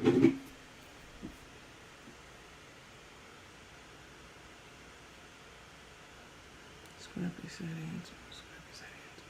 Scrappy said answer. Scrappy said answer.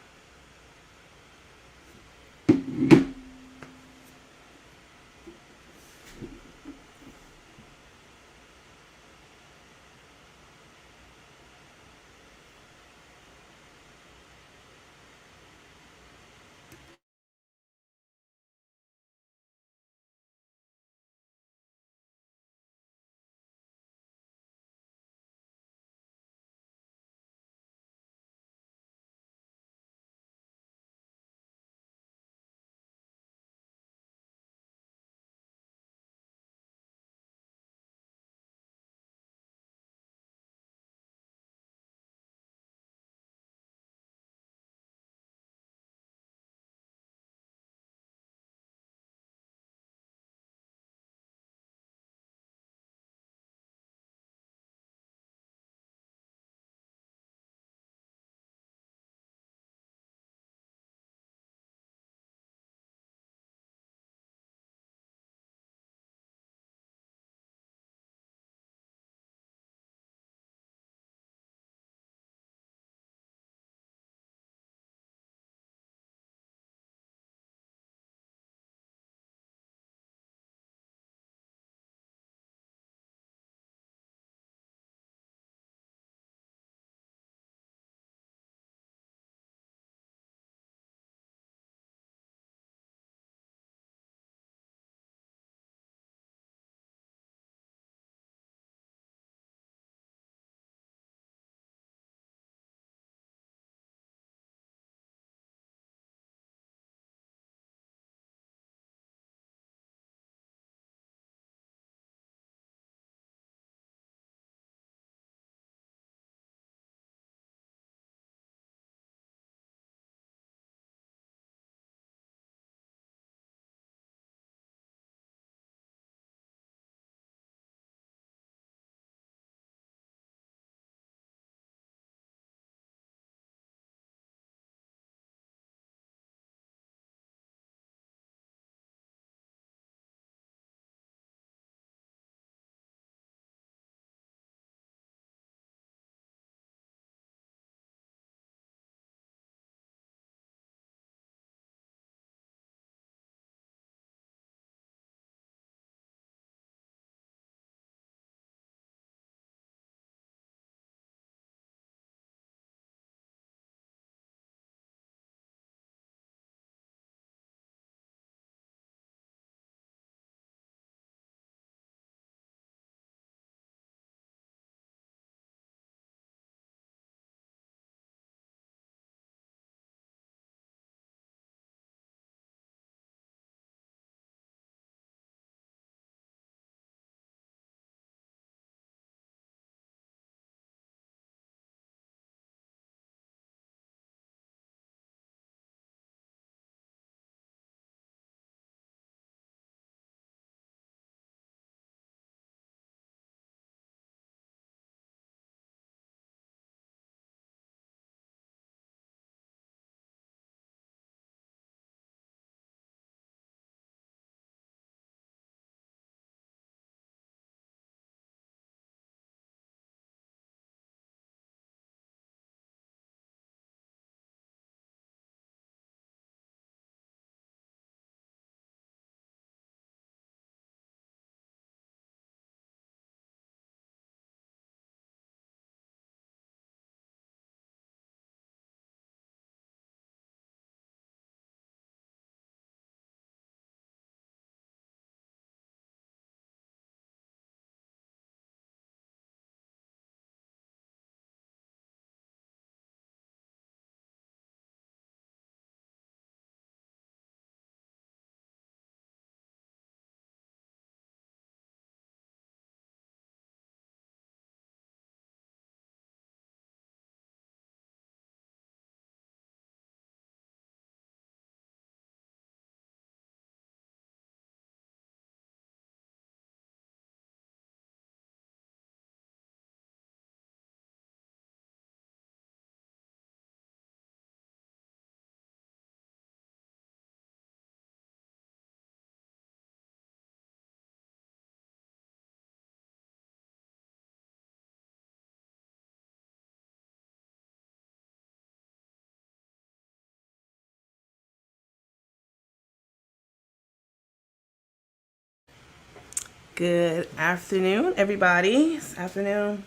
Good afternoon, everybody. It's afternoon.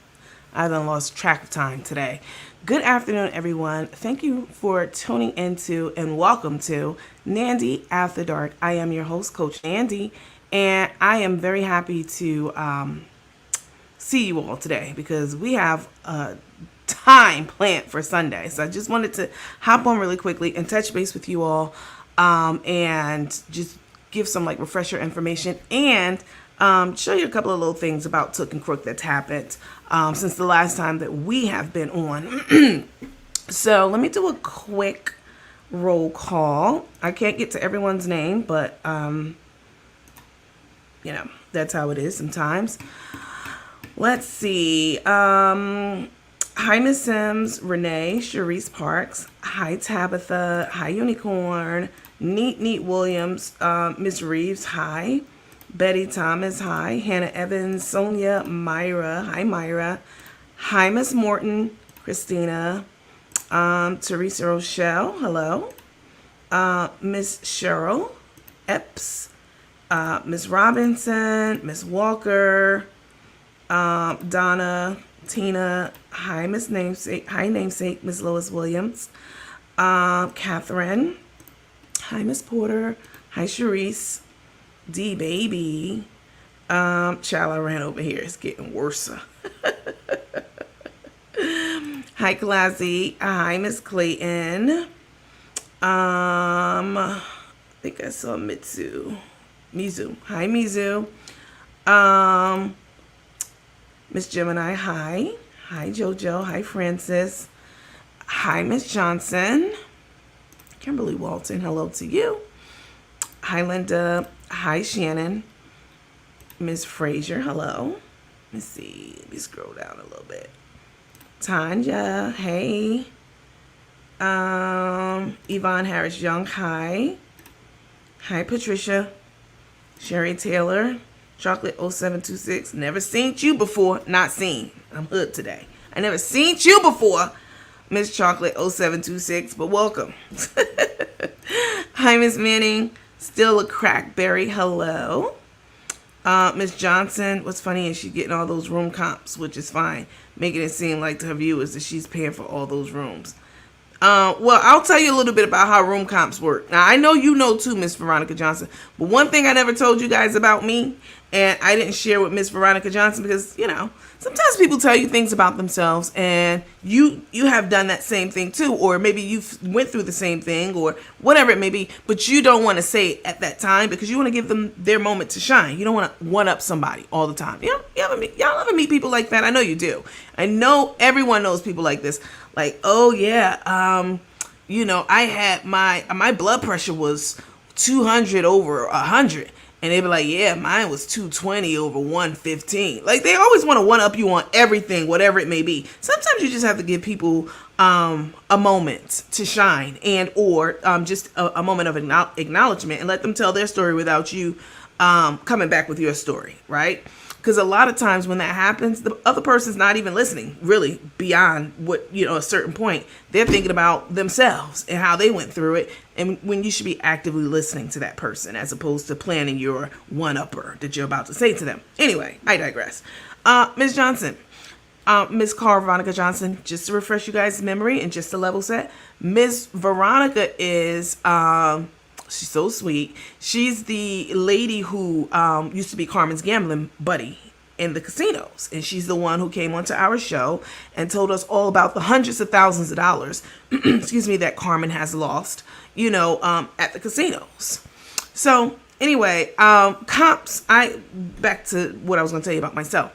I done lost track of time today. Good afternoon, everyone. Thank you for tuning into and welcome to Nandy After Dark. I am your host, Coach Nandy, and I am very happy to see you all today because we have a time planned for Sunday. So I just wanted to hop on really quickly and touch base with you all and just give some like refresher information and show you a couple of little things about Took and Crook that's happened since the last time that we have been on. So let me do a quick roll call. I can't get to everyone's name, but that's how it is sometimes. Let's see. Hi, Miss Sims, Renee, Sharice Parks. Hi, Tabitha. Hi, Unicorn. Neat Williams. Miss Reeves. Hi. Betty Thomas. Hi. Hannah Evans. Sonia. Myra. Hi, Myra. Hi, Miss Morton. Christina. Teresa Rochelle. Hello. Miss Cheryl. Epps. Miss Robinson. Miss Walker. Donna, Tina, hi Miss Namesake, Miss Lois Williams, Catherine, hi Miss Porter, hi Sharice, D Baby, child I ran over here, it's getting worse. Hi Classy, hi Miss Clayton, I think I saw Mizu, hi Mizu, Miss Gemini, hi. Hi, JoJo. Hi, Francis. Hi, Miss Johnson. Kimberly Walton, hello to you. Hi, Linda. Hi, Shannon. Miss Frazier, hello. Let's see. Let me scroll down a little bit. Tanya, hey. Yvonne Harris Young, hi. Hi, Patricia. Sherry Taylor. Chocolate 0726. Never seen you before. Not seen. I'm hood today. I never seen you before, Miss Chocolate 0726, but welcome. Hi, Miss Manning. Still a crackberry. Hello. Miss Johnson. What's funny is she's getting all those room comps, which is fine. Making it seem like to her viewers that she's paying for all those rooms. Well, I'll tell you a little bit about how room comps work. Now, I know you know too, Miss Veronica Johnson, but one thing I never told you guys about me, and I didn't share with Miss Veronica Johnson because, sometimes people tell you things about themselves and you have done that same thing too, or maybe you've went through the same thing or whatever it may be, but you don't want to say it at that time because you want to give them their moment to shine. You don't want to one up somebody all the time. Y'all ever meet people like that? I know you do. I know everyone knows people like this. Like, oh yeah, I had my blood pressure was 200 over 100. And they be like, yeah, mine was 220 over 115. Like, they always want to one-up you on everything, whatever it may be. Sometimes you just have to give people a moment to shine or just a moment of acknowledgement and let them tell their story without you coming back with your story, right? Because a lot of times when that happens, the other person's not even listening, really, beyond what, a certain point. They're thinking about themselves and how they went through it. And when you should be actively listening to that person as opposed to planning your one-upper that you're about to say to them. Anyway, I digress. Miss Johnson, Miss Carl Veronica Johnson, just to refresh you guys' memory and just to level set, Miss Veronica is... she's so sweet. She's the lady who used to be Carmen's gambling buddy in the casinos. And she's the one who came onto our show and told us all about the hundreds of thousands of dollars, that Carmen has lost, at the casinos. So anyway, comps, back to what I was going to tell you about myself.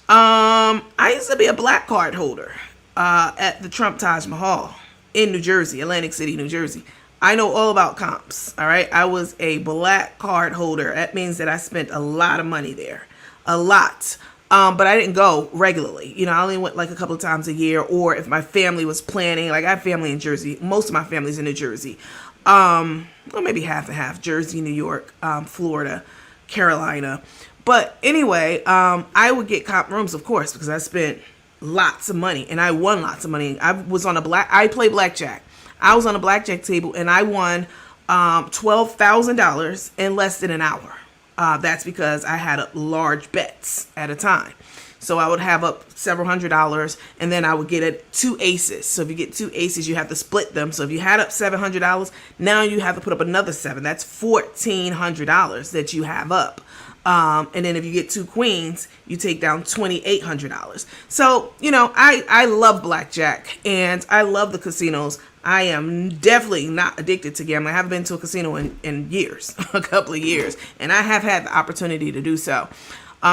I used to be a black card holder at the Trump Taj Mahal in New Jersey, Atlantic City, New Jersey. I know all about comps, all right? I was a black card holder. That means that I spent a lot of money there, a lot. But I didn't go regularly. I only went like a couple of times a year, or if my family was planning, like I have family in Jersey. Most of my family's in New Jersey. Well, maybe half and half, Jersey, New York, Florida, Carolina. But anyway, I would get comp rooms, of course, because I spent lots of money and I won lots of money. I played blackjack. I was on a blackjack table and I won $12,000 in less than an hour. That's because I had large bets at a time. So I would have up several $100s, and then I would get two aces. So if you get two aces, you have to split them. So if you had up $700, now you have to put up another seven. That's $1,400 that you have up. And then if you get two queens, you take down $2,800. So, you know, I love blackjack and I love the casinos. I am definitely not addicted to gambling. I haven't been to a casino in years, a couple of years, and I have had the opportunity to do so.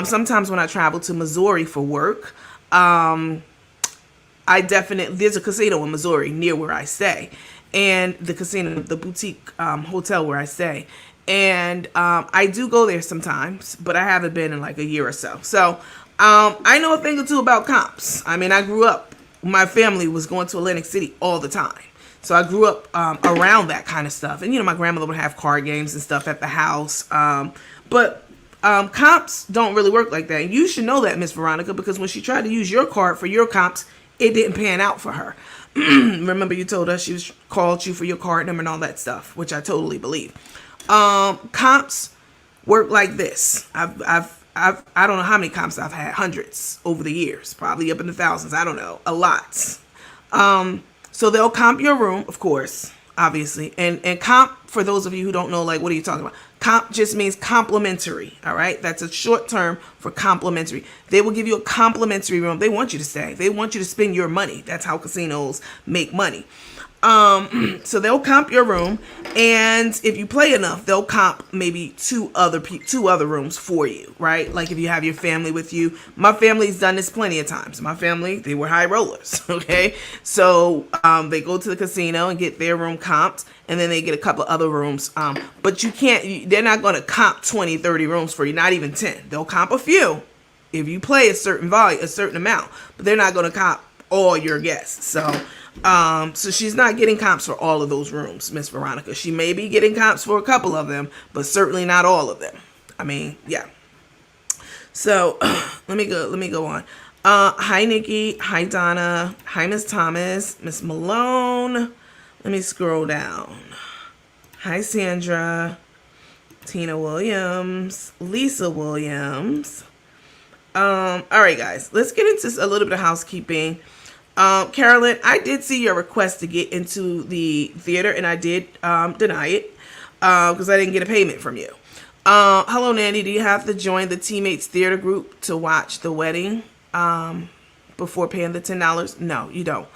Sometimes when I travel to Missouri for work, there's a casino in Missouri near where I stay, and the boutique hotel where I stay. And I do go there sometimes, but I haven't been in like a year or so. So I know a thing or two about comps. I mean, I grew up, my family was going to Atlantic City all the time. So I grew up around that kind of stuff. And, you know, my grandmother would have card games and stuff at the house. But comps don't really work like that. And you should know that, Miss Veronica, because when she tried to use your card for your comps, it didn't pan out for her. Remember you told us she called you for your card number and all that stuff, which I totally believe. Comps work like this. I don't know how many comps I've had, hundreds over the years, probably up in the thousands. I don't know, a lot. So they'll comp your room, of course, obviously. And comp, for those of you who don't know, like, what are you talking about? Comp just means complimentary, all right? That's a short term for complimentary. They will give you a complimentary room. They want you to stay. They want you to spend your money. That's how casinos make money. So they'll comp your room, and if you play enough, they'll comp maybe two other rooms for you, right? Like if you have your family with you. My family's done this plenty of times. My family, they were high rollers, okay? So they go to the casino and get their room comped, and then they get a couple other rooms. But they're not going to comp 20, 30 rooms for you, not even 10. They'll comp a few if you play a certain amount, but they're not going to comp all your guests. So she's not getting comps for all of those rooms, Miss Veronica. She may be getting comps for a couple of them, but certainly not all of them. I mean, yeah. So let me go on. Hi Nikki, hi Donna, hi Miss Thomas, Miss Malone. Let me scroll down. Hi Sandra, Tina Williams, Lisa Williams. All right, guys, let's get into a little bit of housekeeping. Carolyn, I did see your request to get into the theater, and I did deny it because I didn't get a payment from you. Hello, Nandy. Do you have to join the Teammates Theater group to watch the wedding before paying the $10? No, you don't.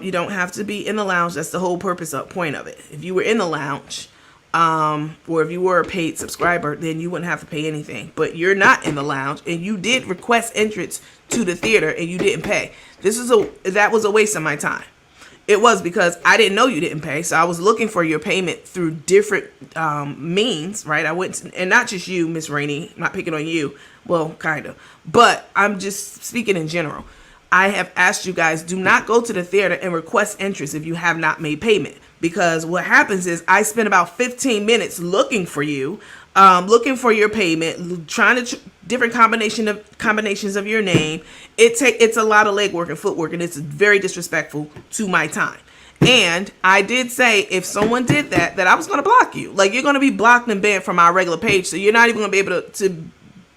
You don't have to be in the lounge. That's the whole point of it. If you were in the lounge, or if you were a paid subscriber, then you wouldn't have to pay anything. But you're not in the lounge, and you did request entrance to the theater, and you didn't pay. That was a waste of my time. It was, because I didn't know you didn't pay, so I was looking for your payment through different means, right? I went and not just you, Miss Rainey, not picking on you, well, kind of, but I'm just speaking in general. I have asked you guys, do not go to the theater and request entrance if you have not made payment, because what happens is I spend about 15 minutes looking for you, looking for your payment, trying to different combinations of your name. It's a lot of legwork and footwork, and it's very disrespectful to my time. And I did say if someone did that I was going to block you. Like, you're going to be blocked and banned from our regular page, so you're not even going to be able to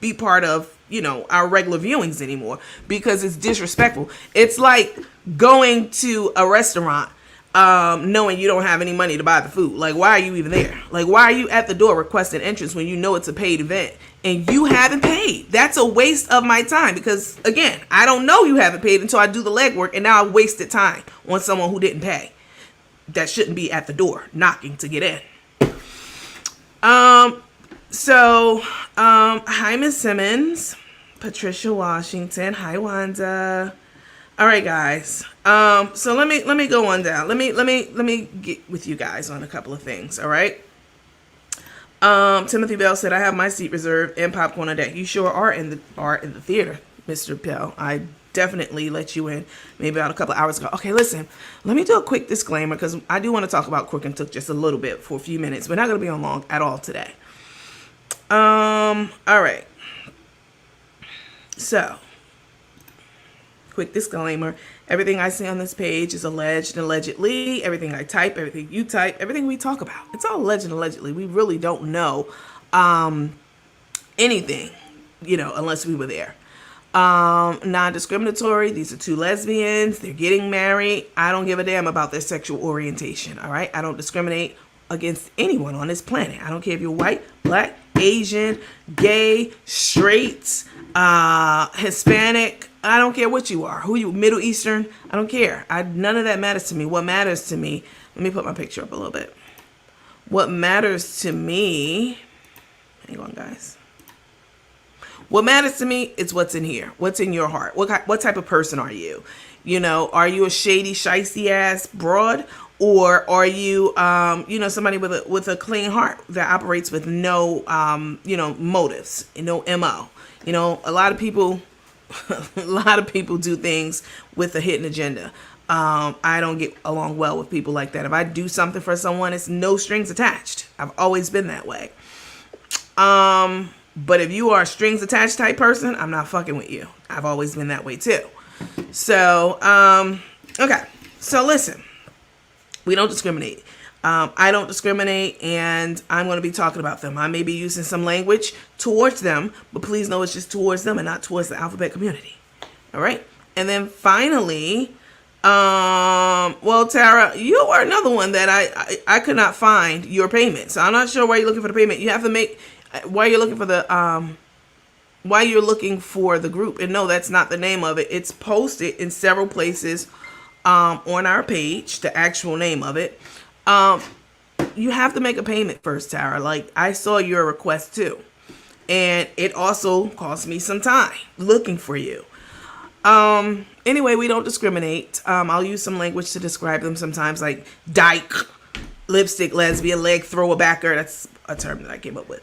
be part of, you know, our regular viewings anymore, because it's disrespectful. It's like going to a restaurant knowing you don't have any money to buy the food. Like, why are you even there? Like, why are you at the door requesting entrance when you know it's a paid event and you haven't paid? That's a waste of my time, because again, I don't know you haven't paid until I do the legwork, and now I wasted time on someone who didn't pay. That shouldn't be at the door knocking to get in. Hi Miss Simmons, Patricia Washington, hi Wanda. All right, guys. So let me go on down. Let me get with you guys on a couple of things. All right. Timothy Bell said, I have my seat reserved and popcorn on deck. You sure are in the theater, Mr. Bell. I definitely let you in maybe about a couple of hours ago. Okay, listen, let me do a quick disclaimer, because I do want to talk about Crook and Took just a little bit for a few minutes. We're not going to be on long at all today. All right. So, quick disclaimer. Everything I say on this page is alleged and allegedly. Everything I type, everything you type, everything we talk about, it's all alleged and allegedly. We really don't know anything, unless we were there. Non-discriminatory. These are two lesbians. They're getting married. I don't give a damn about their sexual orientation. All right. I don't discriminate against anyone on this planet. I don't care if you're white, black, Asian, gay, straight, Hispanic. I don't care what you are. Who you, Middle Eastern. I don't care. None of that matters to me. What matters to me, let me put my picture up a little bit. What matters to me, hang on guys. What matters to me is what's in here. What's in your heart? What type of person are you? Are you a shady, shicey ass broad? Or are you, somebody with a clean heart that operates with no, motives, no MO? A lot of people do things with a hidden agenda. I don't get along well with people like that. If I do something for someone, it's no strings attached. I've always been that way. But if you are a strings attached type person, I'm not fucking with you. I've always been that way too. So, okay. So listen, we don't discriminate. I don't discriminate, and I'm going to be talking about them. I may be using some language towards them, but please know it's just towards them and not towards the alphabet community. All right. And then finally, well, Tara, you are another one that I could not find your payment. So I'm not sure why you're looking for the payment. You have to make, why you're looking for the group. And no, that's not the name of it. It's posted in several places on our page, the actual name of it. You have to make a payment first, Tara. Like, I saw your request too. And it also cost me some time looking for you. Anyway, we don't discriminate. I'll use some language to describe them sometimes, like dyke, lipstick, lesbian, leg thrower backer. That's a term that I came up with.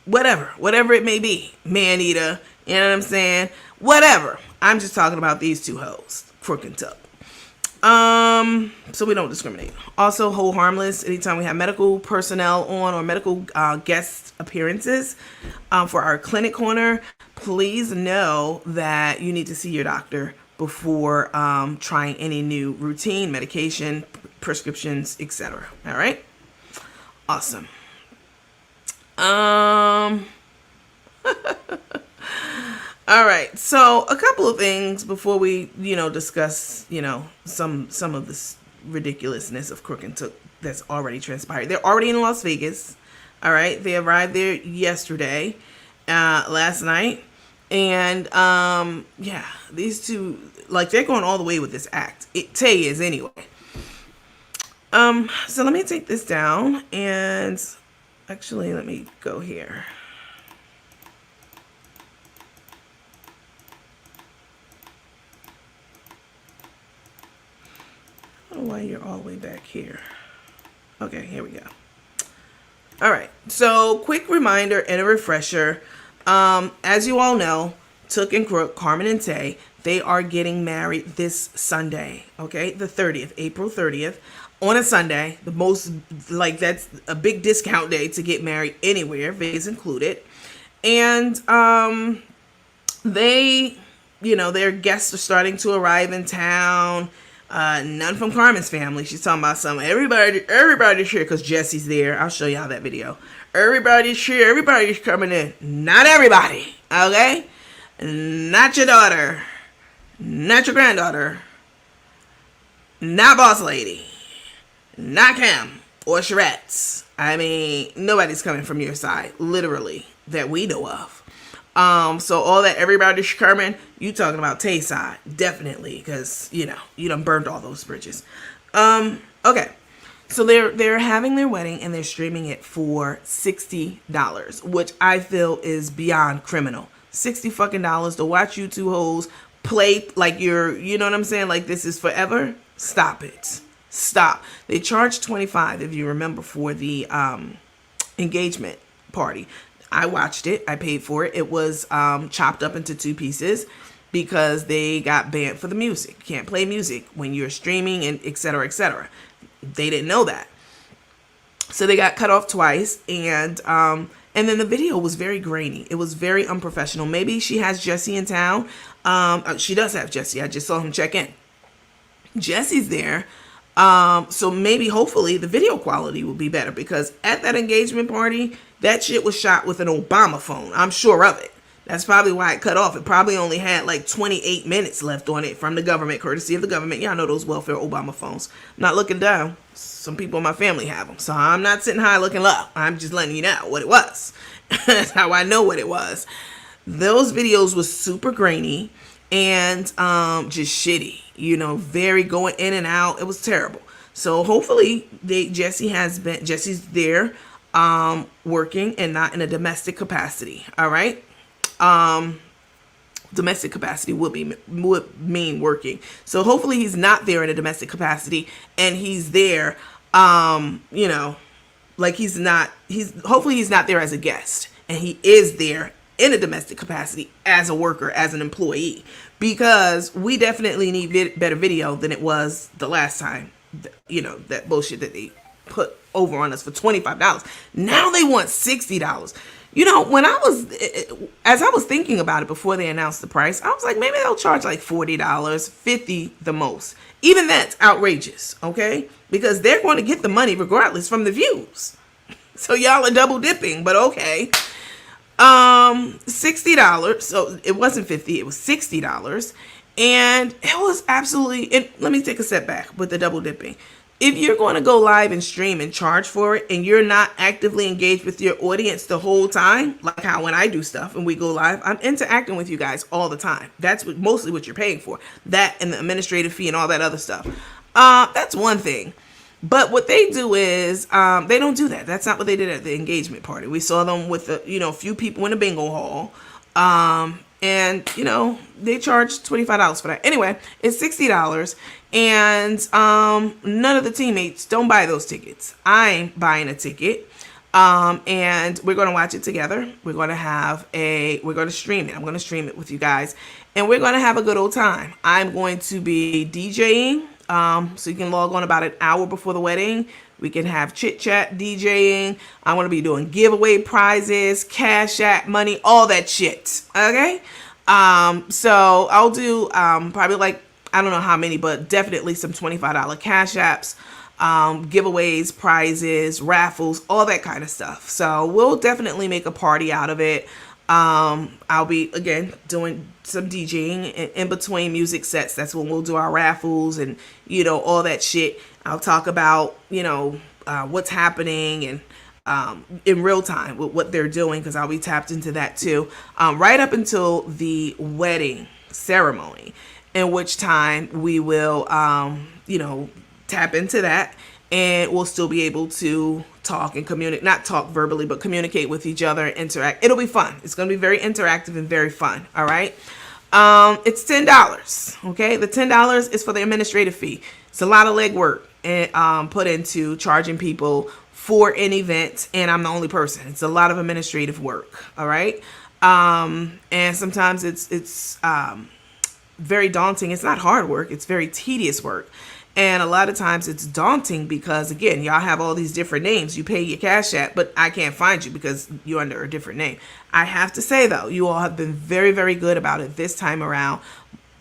Whatever it may be. Man eater, you know what I'm saying? Whatever. I'm just talking about these two hoes, Crook and Tuck. So we don't discriminate. Also, hold harmless anytime we have medical personnel on or medical guest appearances for our clinic corner. Please know that you need to see your doctor before trying any new routine, medication, prescriptions, etc. All right? Awesome. All right. So a couple of things before we, discuss, some of this ridiculousness of Crook and Tuck that's already transpired. They're already in Las Vegas. All right. They arrived there yesterday, last night. And, these two, like, they're going all the way with this act. Tae is anyway. So let me take this down and actually let me go here. I don't know why you're all the way back here. Okay, here we go. All right. So quick reminder and a refresher. As you all know, Tuck and Crook, Carmen and Tae, they are getting married this Sunday. Okay, the 30th, April 30th, on a Sunday. The most, that's a big discount day to get married anywhere, Vegas included. And their guests are starting to arrive in town. None from Carmen's family. She's talking about some everybody's here because Jesse's there. I'll show y'all that video. Everybody's here. Everybody's coming in. Not everybody. Okay? Not your daughter. Not your granddaughter. Not boss lady. Not Cam or Charettes. I mean, nobody's coming from your side, literally, that we know of. So all that everybody's coming, you talking about Tae's side, definitely, because you done burned all those bridges. Okay. So they're having their wedding and they're streaming it for $60, which I feel is beyond criminal. $60 fucking to watch you two hoes play like you know what I'm saying? Like this is forever. Stop it. Stop. They charged $25, if you remember, for the engagement party. I watched it. I paid for it. It was chopped up into 2 pieces because they got banned for the music. You can't play music when you're streaming and et cetera, et cetera. They didn't know that. So they got cut off twice. And then the video was very grainy. It was very unprofessional. Maybe she has Jesse in town. She does have Jesse. I just saw him check in. Jesse's there. So maybe, hopefully, the video quality will be better, because at that engagement party, that shit was shot with an Obama phone. I'm sure of it. That's probably why it cut off. It probably only had like 28 minutes left on it from the government, courtesy of the government. Y'all know those welfare Obama phones. I'm not looking down. Some people in my family have them. So I'm not sitting high looking low. I'm just letting you know what it was. That's how I know what it was. Those videos was super grainy and just shitty. You know, very going in and out. It was terrible. So hopefully Jesse's there working and not in a domestic capacity. All right. Domestic capacity would mean working. So hopefully he's not there in a domestic capacity, and he's there, you know, like hopefully he's not there as a guest, and he is there in a domestic capacity as a worker, as an employee, because we definitely need better video than it was the last time. You know, that bullshit that they put over on us for $25. Now they want $60. You know, as I was thinking about it before they announced the price, I was like, maybe they'll charge like $40, $50 the most. Even that's outrageous, okay? Because they're going to get the money regardless from the views. So y'all are double dipping, but okay. $60. So it wasn't $50, it was $60. And it was absolutely, let me take a step back with the double dipping. If you're going to go live and stream and charge for it, and you're not actively engaged with your audience the whole time, like how when I do stuff and we go live, I'm interacting with you guys all the time. That's mostly what you're paying for. That and the administrative fee and all that other stuff. That's one thing. But what they do is they don't do that. That's not what they did at the engagement party. We saw them with a few people in a bingo hall. And, you know, they charged $25 for that. Anyway, it's $60. And none of the teammates don't buy those tickets. I'm buying a ticket. And we're going to watch it together. We're going to stream it. I'm going to stream it with you guys. And we're going to have a good old time. I'm going to be DJing. So you can log on about an hour before the wedding. We can have chit chat, DJing. I'm going to be doing giveaway prizes, cash app money, all that shit. Okay. So I'll do, probably like, I don't know how many, but definitely some $25 cash apps, giveaways, prizes, raffles, all that kind of stuff. So we'll definitely make a party out of it. I'll be, again, doing some DJing in between music sets. That's when we'll do our raffles and, you know, all that shit. I'll talk about, you know, what's happening and in real time with what they're doing, because I'll be tapped into that too, right up until the wedding ceremony, in which time we will, you know, tap into that, and we'll still be able to talk and communicate, not talk verbally, but communicate with each other and interact. It'll be fun. It's going to be very interactive and very fun. All right. It's $10. Okay. The $10 is for the administrative fee. It's a lot of legwork and put into charging people for an event, and I'm the only person. It's a lot of administrative work. All right. And sometimes it's very daunting. It's not hard work. It's very tedious work. And a lot of times it's daunting because, again, y'all have all these different names. You pay your cash app, but I can't find you because you're under a different name. I have to say, though, you all have been very, very good about it this time around.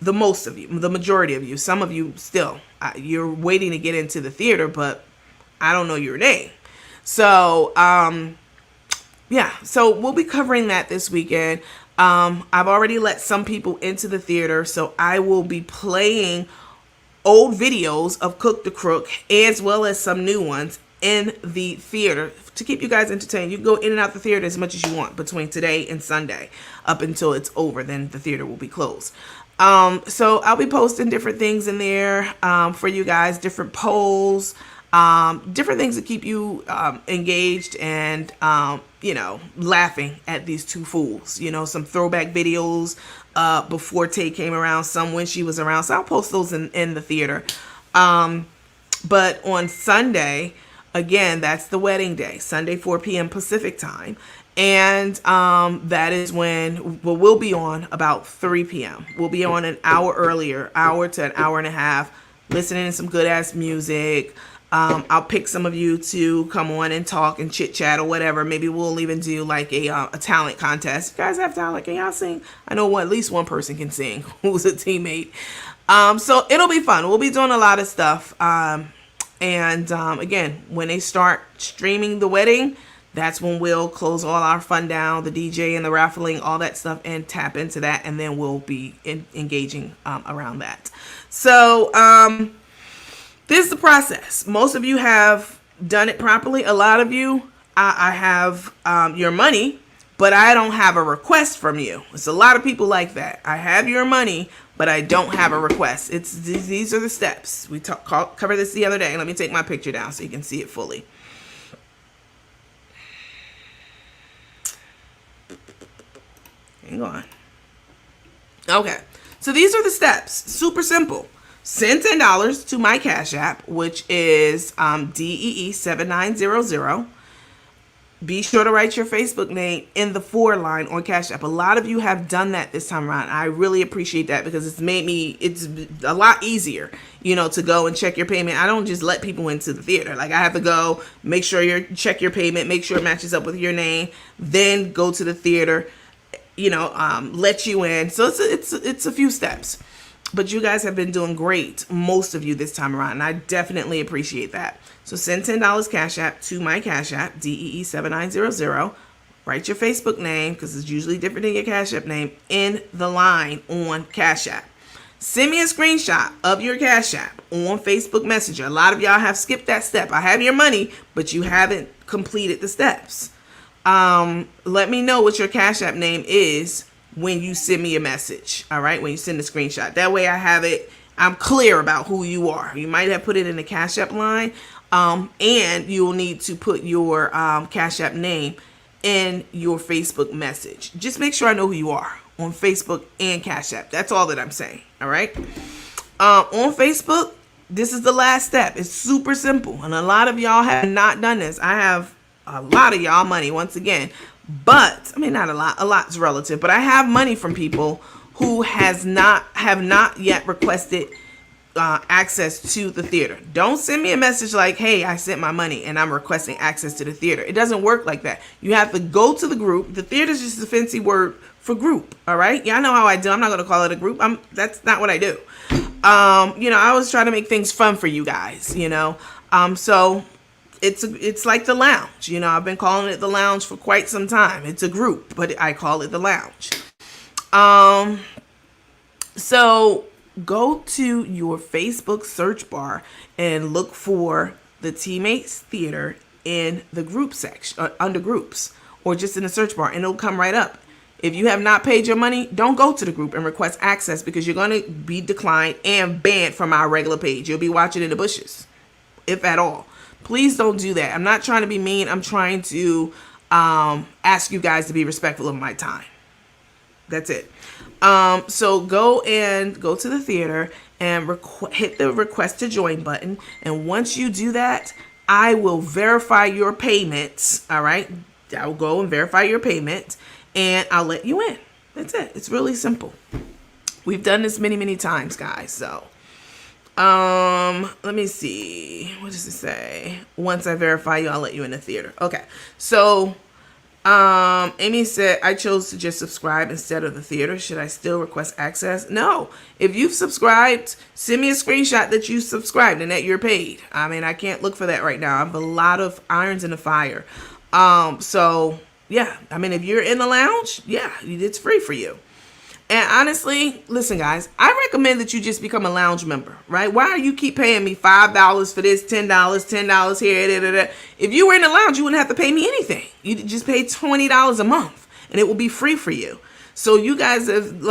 The most of you, the majority of you, some of you still, you're waiting to get into the theater, but I don't know your name. So, yeah, so we'll be covering that this weekend. I've already let some people into the theater, so I will be playing old videos of Cook the Crook as well as some new ones in the theater to keep you guys entertained. You can go in and out the theater as much as you want between today and Sunday up until it's over. Then the theater will be closed. So I'll be posting different things in there for you guys, different polls, different things to keep you engaged and, you know, laughing at these two fools. You know, some throwback videos before Tae came around, some when she was around. So I'll post those in the theater. But on Sunday, again, that's the wedding day, Sunday, 4 p.m. Pacific time. And that is when we'll be on about 3 p.m. We'll be on an hour earlier, hour to an hour and a half, listening to some good ass music. I'll pick some of you to come on and talk and chit chat or whatever. Maybe we'll even do like a talent contest. You guys have talent? Can y'all sing? I know at least one person can sing who's a teammate. So it'll be fun. We'll be doing a lot of stuff. And again, when they start streaming the wedding, that's when we'll close all our fun down, the DJ and the raffling, all that stuff, and tap into that. And then we'll be engaging around that. So this is the process. Most of you have done it properly. A lot of you, I have your money, but I don't have a request from you. It's a lot of people like that. I have your money, but I don't have a request. These are the steps. We covered this the other day. Let me take my picture down so you can see it fully. Hang on. Okay. So these are the steps. Super simple. Send $10 to my Cash App, which is DEE7900. Be sure to write your Facebook name in the for line on Cash App. A lot of you have done that this time around. I really appreciate that because it's a lot easier, to go and check your payment. I don't just let people into the theater. Like, I have to go make sure check your payment, make sure it matches up with your name, then go to the theater, let you in. So it's a few steps. But you guys have been doing great, most of you this time around, and I definitely appreciate that. So send $10 Cash App to my Cash App, DEE7900. Write your Facebook name, because it's usually different than your Cash App name, in the line on Cash App. Send me a screenshot of your Cash App on Facebook Messenger. A lot of y'all have skipped that step. I have your money, but you haven't completed the steps. Let me know what your Cash App name is when you send me a message, all right? When you send a screenshot. That way I have it, I'm clear about who you are. You might have put it in the Cash App line, and you will need to put your Cash App name in your Facebook message. Just make sure I know who you are on Facebook and Cash App. That's all that I'm saying, all right? On Facebook, this is the last step. It's super simple, and a lot of y'all have not done this. I have a lot of y'all money, once again, but I mean, not a lot's relative, but I have money from people who have not yet requested access to the theater. Don't send me a message like, hey, I sent my money and I'm requesting access to the theater. It doesn't work like that. You have to go to the group. The theater is just a fancy word for group. All right. Y'all know how I do. I'm not going to call it a group. That's not what I do. I always try to make things fun for you guys, so it's like the lounge. I've been calling it the lounge for quite some time. It's a group, but I call it the lounge. So go to your Facebook search bar and look for the Teammates Theater in the group section, under groups, or just in the search bar, and it'll come right up. If you have not paid your money, don't go to the group and request access, because you're going to be declined and banned from our regular page. You'll be watching in the bushes, if at all. Please don't do that. I'm not trying to be mean. I'm trying to ask you guys to be respectful of my time. That's it. So go to the theater and hit the request to join button. And once you do that, I will verify your payments. All right. I will go and verify your payment and I'll let you in. That's it. It's really simple. We've done this many, many times, guys. So let me see. What does it say? Once I verify you, I'll let you in the theater. Okay. So, Amy said, I chose to just subscribe instead of the theater. Should I still request access? No. If you've subscribed, send me a screenshot that you subscribed and that you're paid. I mean, I can't look for that right now. I have a lot of irons in the fire. So yeah, I mean, if you're in the lounge, yeah, it's free for you. And honestly, listen, guys, I recommend that you just become a lounge member, right? Why do you keep paying me $5 for this, $10 here, da, da, da. If you were in the lounge, you wouldn't have to pay me anything. You just pay $20 a month and it will be free for you. So you guys have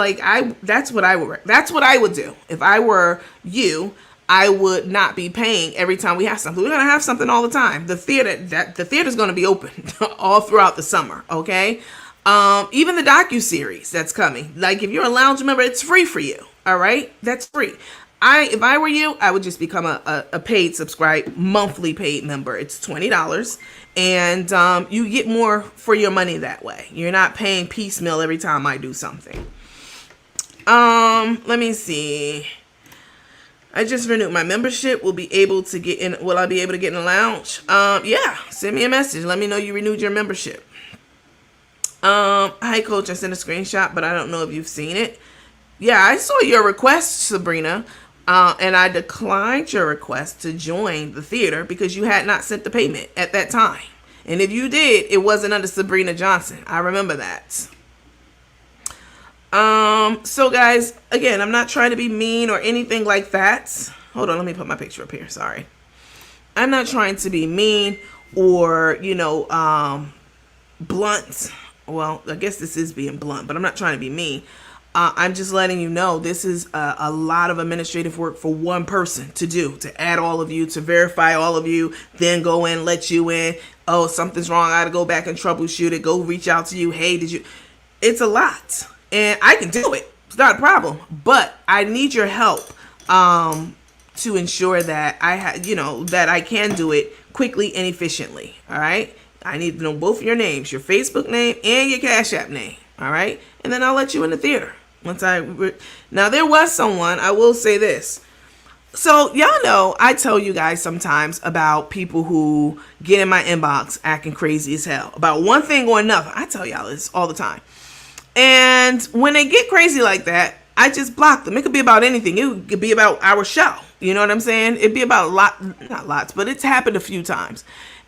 that's what I would do. If I were you, I would not be paying every time we have something. We're going to have something all the time. The theater's going to be open all throughout the summer. Okay. Even the docuseries that's coming. Like, if you're a lounge member, it's free for you. All right. That's free. If I were you, I would just become a paid monthly paid member. It's $20 and, you get more for your money that way. You're not paying piecemeal every time I do something. Let me see. I just renewed my membership. Will I be able to get in the lounge? Yeah. Send me a message. Let me know you renewed your membership. Hi coach, I sent a screenshot, but I don't know if you've seen it. Yeah, I saw your request, Sabrina. And I declined your request to join the theater because you had not sent the payment at that time. And if you did, it wasn't under Sabrina Johnson. I remember that. So guys, again, I'm not trying to be mean or anything like that. Hold on, let me put my picture up here. Sorry. I'm not trying to be mean or, blunt. Well, I guess this is being blunt, but I'm not trying to be mean. I'm just letting you know this is a lot of administrative work for one person to do, to add all of you, to verify all of you, then go in, let you in. Oh, something's wrong. I got to go back and troubleshoot it. Go reach out to you. Hey, did you? It's a lot. And I can do it. It's not a problem. But I need your help to ensure that that I can do it quickly and efficiently. All right. I need to know both your names, your Facebook name and your Cash App name. All right. And then I'll let you in the theater. Now there was someone, I will say this. So y'all know I tell you guys sometimes about people who get in my inbox acting crazy as hell about one thing or another. I tell y'all this all the time. And when they get crazy like that, I just block them. It could be about anything. It could be about our show. You know what I'm saying? It'd be about not lots, but it's happened a few times.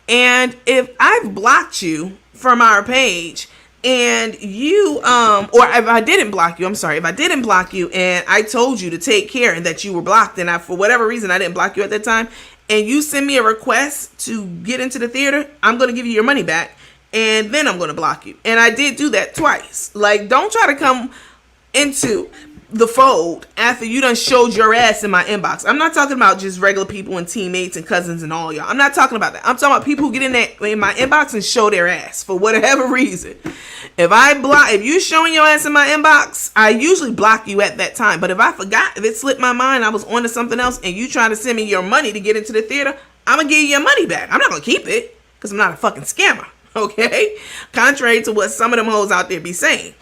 And if I've blocked you from our page and you, or if I didn't block you, I'm sorry, if I didn't block you and I told you to take care and that you were blocked and for whatever reason, I didn't block you at that time, and you send me a request to get into the theater, I'm going to give you your money back and then I'm going to block you. And I did do that twice. Like, don't try to come into the fold after you done showed your ass in my inbox. I'm not talking about just regular people and teammates and cousins and all y'all. I'm not talking about that. I'm talking about people who get in my inbox and show their ass for whatever reason. If you showing your ass in my inbox, I usually block you at that time. But if I forgot, if it slipped my mind, I was on to something else, and you trying to send me your money to get into the theater, I'm gonna give you your money back. I'm not gonna keep it because I'm not a fucking scammer. Okay, contrary to what some of them hoes out there be saying.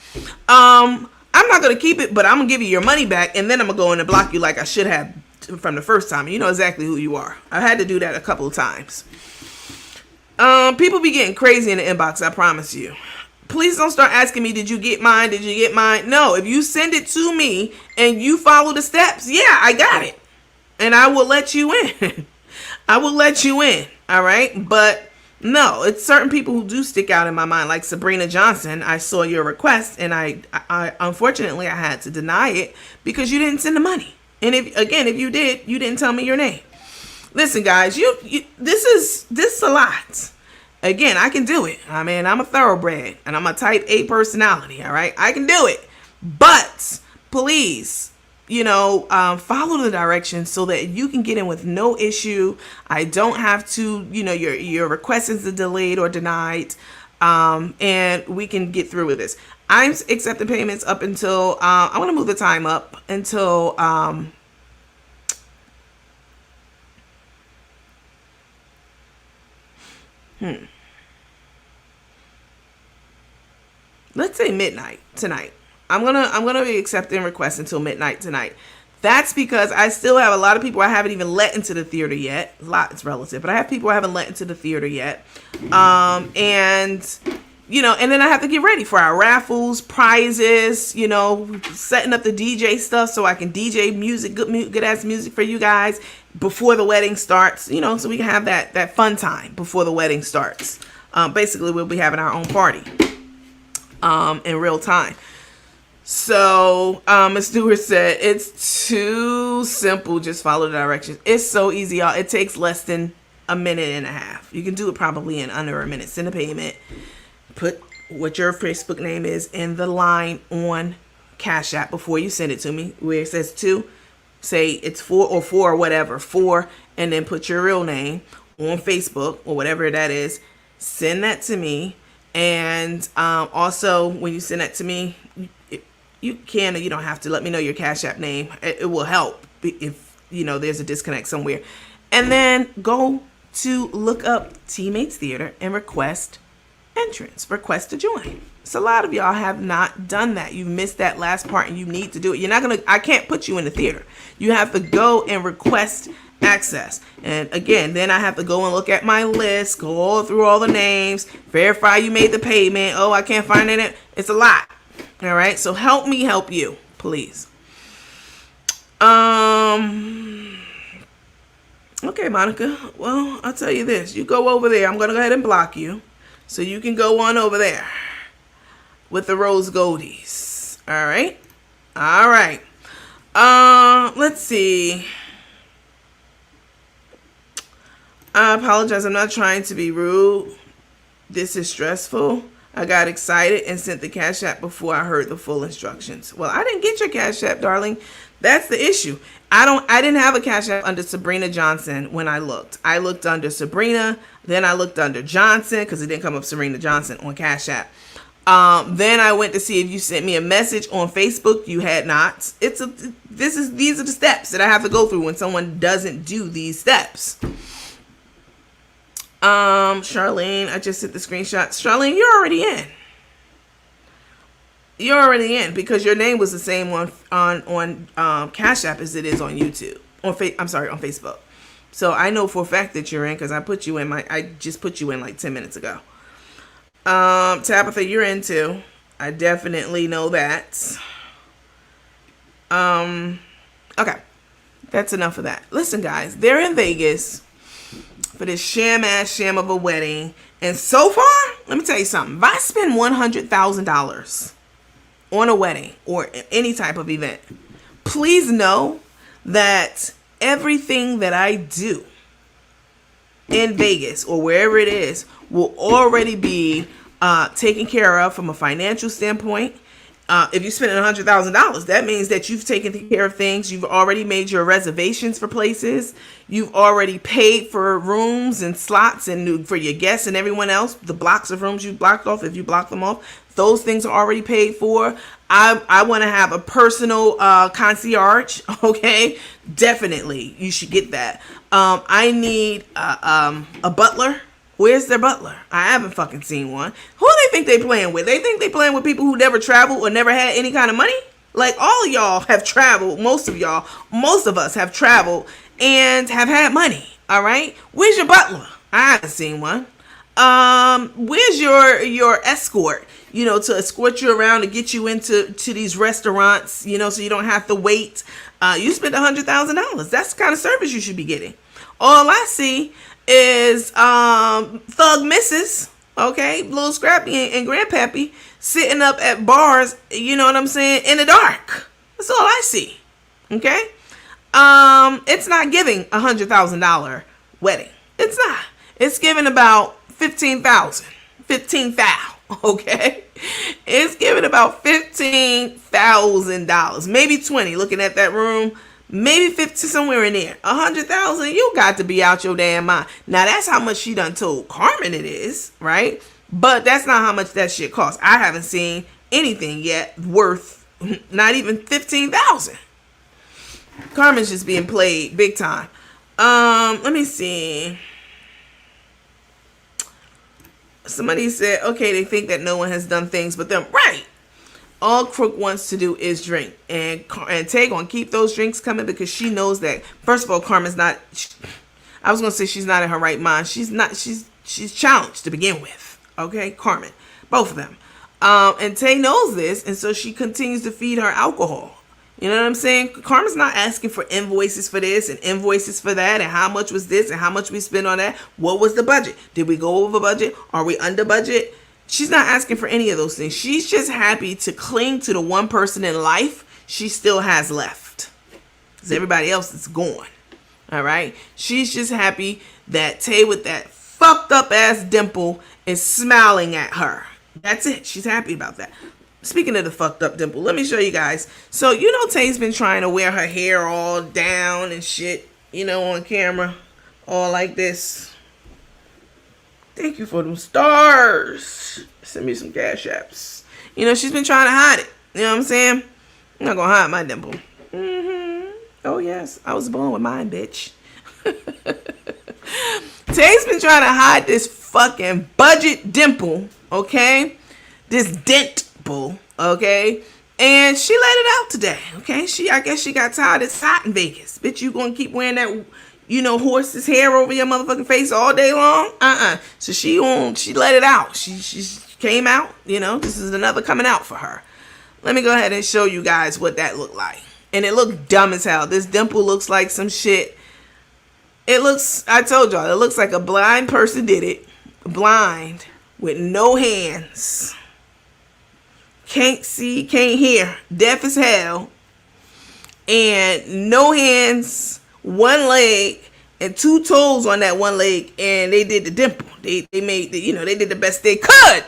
I'm not going to keep it, but I'm going to give you your money back, and then I'm going to go in and block you like I should have from the first time. You know exactly who you are. I've had to do that a couple of times. People be getting crazy in the inbox, I promise you. Please don't start asking me, did you get mine? Did you get mine? No, if you send it to me and you follow the steps, yeah, I got it. And I will let you in. I will let you in, all right? But no, it's certain people who do stick out in my mind, like Sabrina Johnson. I saw your request, and I unfortunately I had to deny it because you didn't send the money. And if you did, you didn't tell me your name. Listen, guys, this is a lot. Again, I can do it. I mean, I'm a thoroughbred, and I'm a type A personality. All right, I can do it. But please, follow the directions so that you can get in with no issue. I don't have to, your request is delayed or denied, and we can get through with this. I'm accepting payments up until, I want to move the time up until, let's say midnight tonight. I'm gonna be accepting requests until midnight tonight. That's because I still have a lot of people I haven't even let into the theater yet. A lot is relative, but I have people I haven't let into the theater yet. And then I have to get ready for our raffles, prizes, setting up the DJ stuff so I can DJ music, good ass music for you guys before the wedding starts, so we can have that fun time before the wedding starts. Basically, we'll be having our own party in real time. So, Ms. Stewart said, it's too simple. Just follow the directions. It's so easy, y'all. It takes less than a minute and a half. You can do it probably in under a minute. Send a payment. Put what your Facebook name is in the line on Cash App before you send it to me. Where it says 2, say it's 4 or whatever. 4, and then put your real name on Facebook or whatever that is. Send that to me. And also, when you send that to me, you can or you don't have to let me know your Cash App name. It will help if there's a disconnect somewhere. And then go to look up Teammates Theater and request entrance, request to join. So a lot of y'all have not done that. You missed that last part, and you need to do it. I can't put you in the theater. You have to go and request access. And again, then I have to go and look at my list, go all through all the names, verify you made the payment. Oh, I can't find it. It's a lot. All right, so help me help you, please. Okay, Monica. Well, I'll tell you this. You go over there. I'm going to go ahead and block you. So you can go on over there with the rose goldies. All right? All right. Let's see. I apologize. I'm not trying to be rude. This is stressful. I got excited and sent the Cash App before I heard the full instructions. Well, I didn't get your Cash App, darling. That's the issue. I didn't have a Cash App under Sabrina Johnson when I looked. I looked under Sabrina, then I looked under Johnson because it didn't come up Sabrina Johnson on Cash App. Then I went to see if you sent me a message on Facebook. You had not. These are the steps that I have to go through when someone doesn't do these steps. Charlene, I just sent the screenshots. Charlene, you're already in. You're already in because your name was the same on Cash App as it is on YouTube. On Facebook. So I know for a fact that you're in because I just put you in like 10 minutes ago. Tabitha, you're in too. I definitely know that. Okay. That's enough of that. Listen, guys, they're in Vegas for this sham of a wedding. And so far, let me tell you something. If I spend $100,000 on a wedding or any type of event, please know that everything that I do in Vegas or wherever it is will already be taken care of from a financial standpoint. If you spend $100,000, that means that you've taken care of things. You've already made your reservations for places. You've already paid for rooms and slots and for your guests and everyone else. The blocks of rooms you blocked off, if you block them off, those things are already paid for. I want to have a personal concierge. Okay, definitely, you should get that. I need a butler. Where's their butler? I haven't fucking seen one. Who do they think they playing with? They think they playing with people who never traveled or never had any kind of money? Like, all of y'all have traveled. Most of us have traveled and have had money. All right? Where's your butler? I haven't seen one. Where's your escort? To escort you around to get you into these restaurants, so you don't have to wait. You spent $100,000. That's the kind of service you should be getting. All I see is Thug Misses, okay, little Scrappy and Grandpappy sitting up at bars, you know what I'm saying, in the dark. That's all I see. Okay? It's not giving $100,000 wedding. It's not. It's giving about $15,000, okay? It's giving about $15,000, maybe 20. Looking at that room, maybe 50, somewhere in there. 100,000, you got to be out your damn mind. Now that's how much she done told Carmen it is, right? But that's not how much that shit costs. I haven't seen anything yet worth not even 15,000. Carmen's just being played big time. Let me see. Somebody said, okay, they think that no one has done things but them. Right. All Crook wants to do is drink. And Tae gonna keep those drinks coming because she knows that, first of all, Carmen's not, I was gonna say she's not in her right mind. She's challenged to begin with. Okay, Carmen. Both of them. And Tae knows this, and so she continues to feed her alcohol. You know what I'm saying? Carmen's not asking for invoices for this and invoices for that and how much was this and how much we spent on that. What was the budget? Did we go over budget? Are we under budget? She's not asking for any of those things. She's just happy to cling to the one person in life she still has left. Because everybody else is gone. All right? She's just happy that Tae with that fucked up ass Dimple is smiling at her. That's it. She's happy about that. Speaking of the fucked up Dimple, let me show you guys. So, Tae's been trying to wear her hair all down and shit, on camera. All like this. Thank you for them stars. Send me some Cash Apps. She's been trying to hide it. You know what I'm saying? I'm not gonna hide my Dimple. Oh, yes. I was born with mine, bitch. Tae's been trying to hide this fucking budget Dimple, okay? This dent. Okay, and she let it out today. Okay, I guess she got tired. It's hot in Vegas, bitch. You gonna keep wearing that, horse's hair over your motherfucking face all day long? So she let it out. She came out. This is another coming out for her. Let me go ahead and show you guys what that looked like and it looked dumb as hell. This Dimple looks like some shit. It looks, I told y'all, it looks like a blind person did it. Blind, with no hands. Can't see, can't hear. Deaf as hell. And no hands, one leg, and two toes on that one leg. And they did the dimple. They made the, they did the best they could.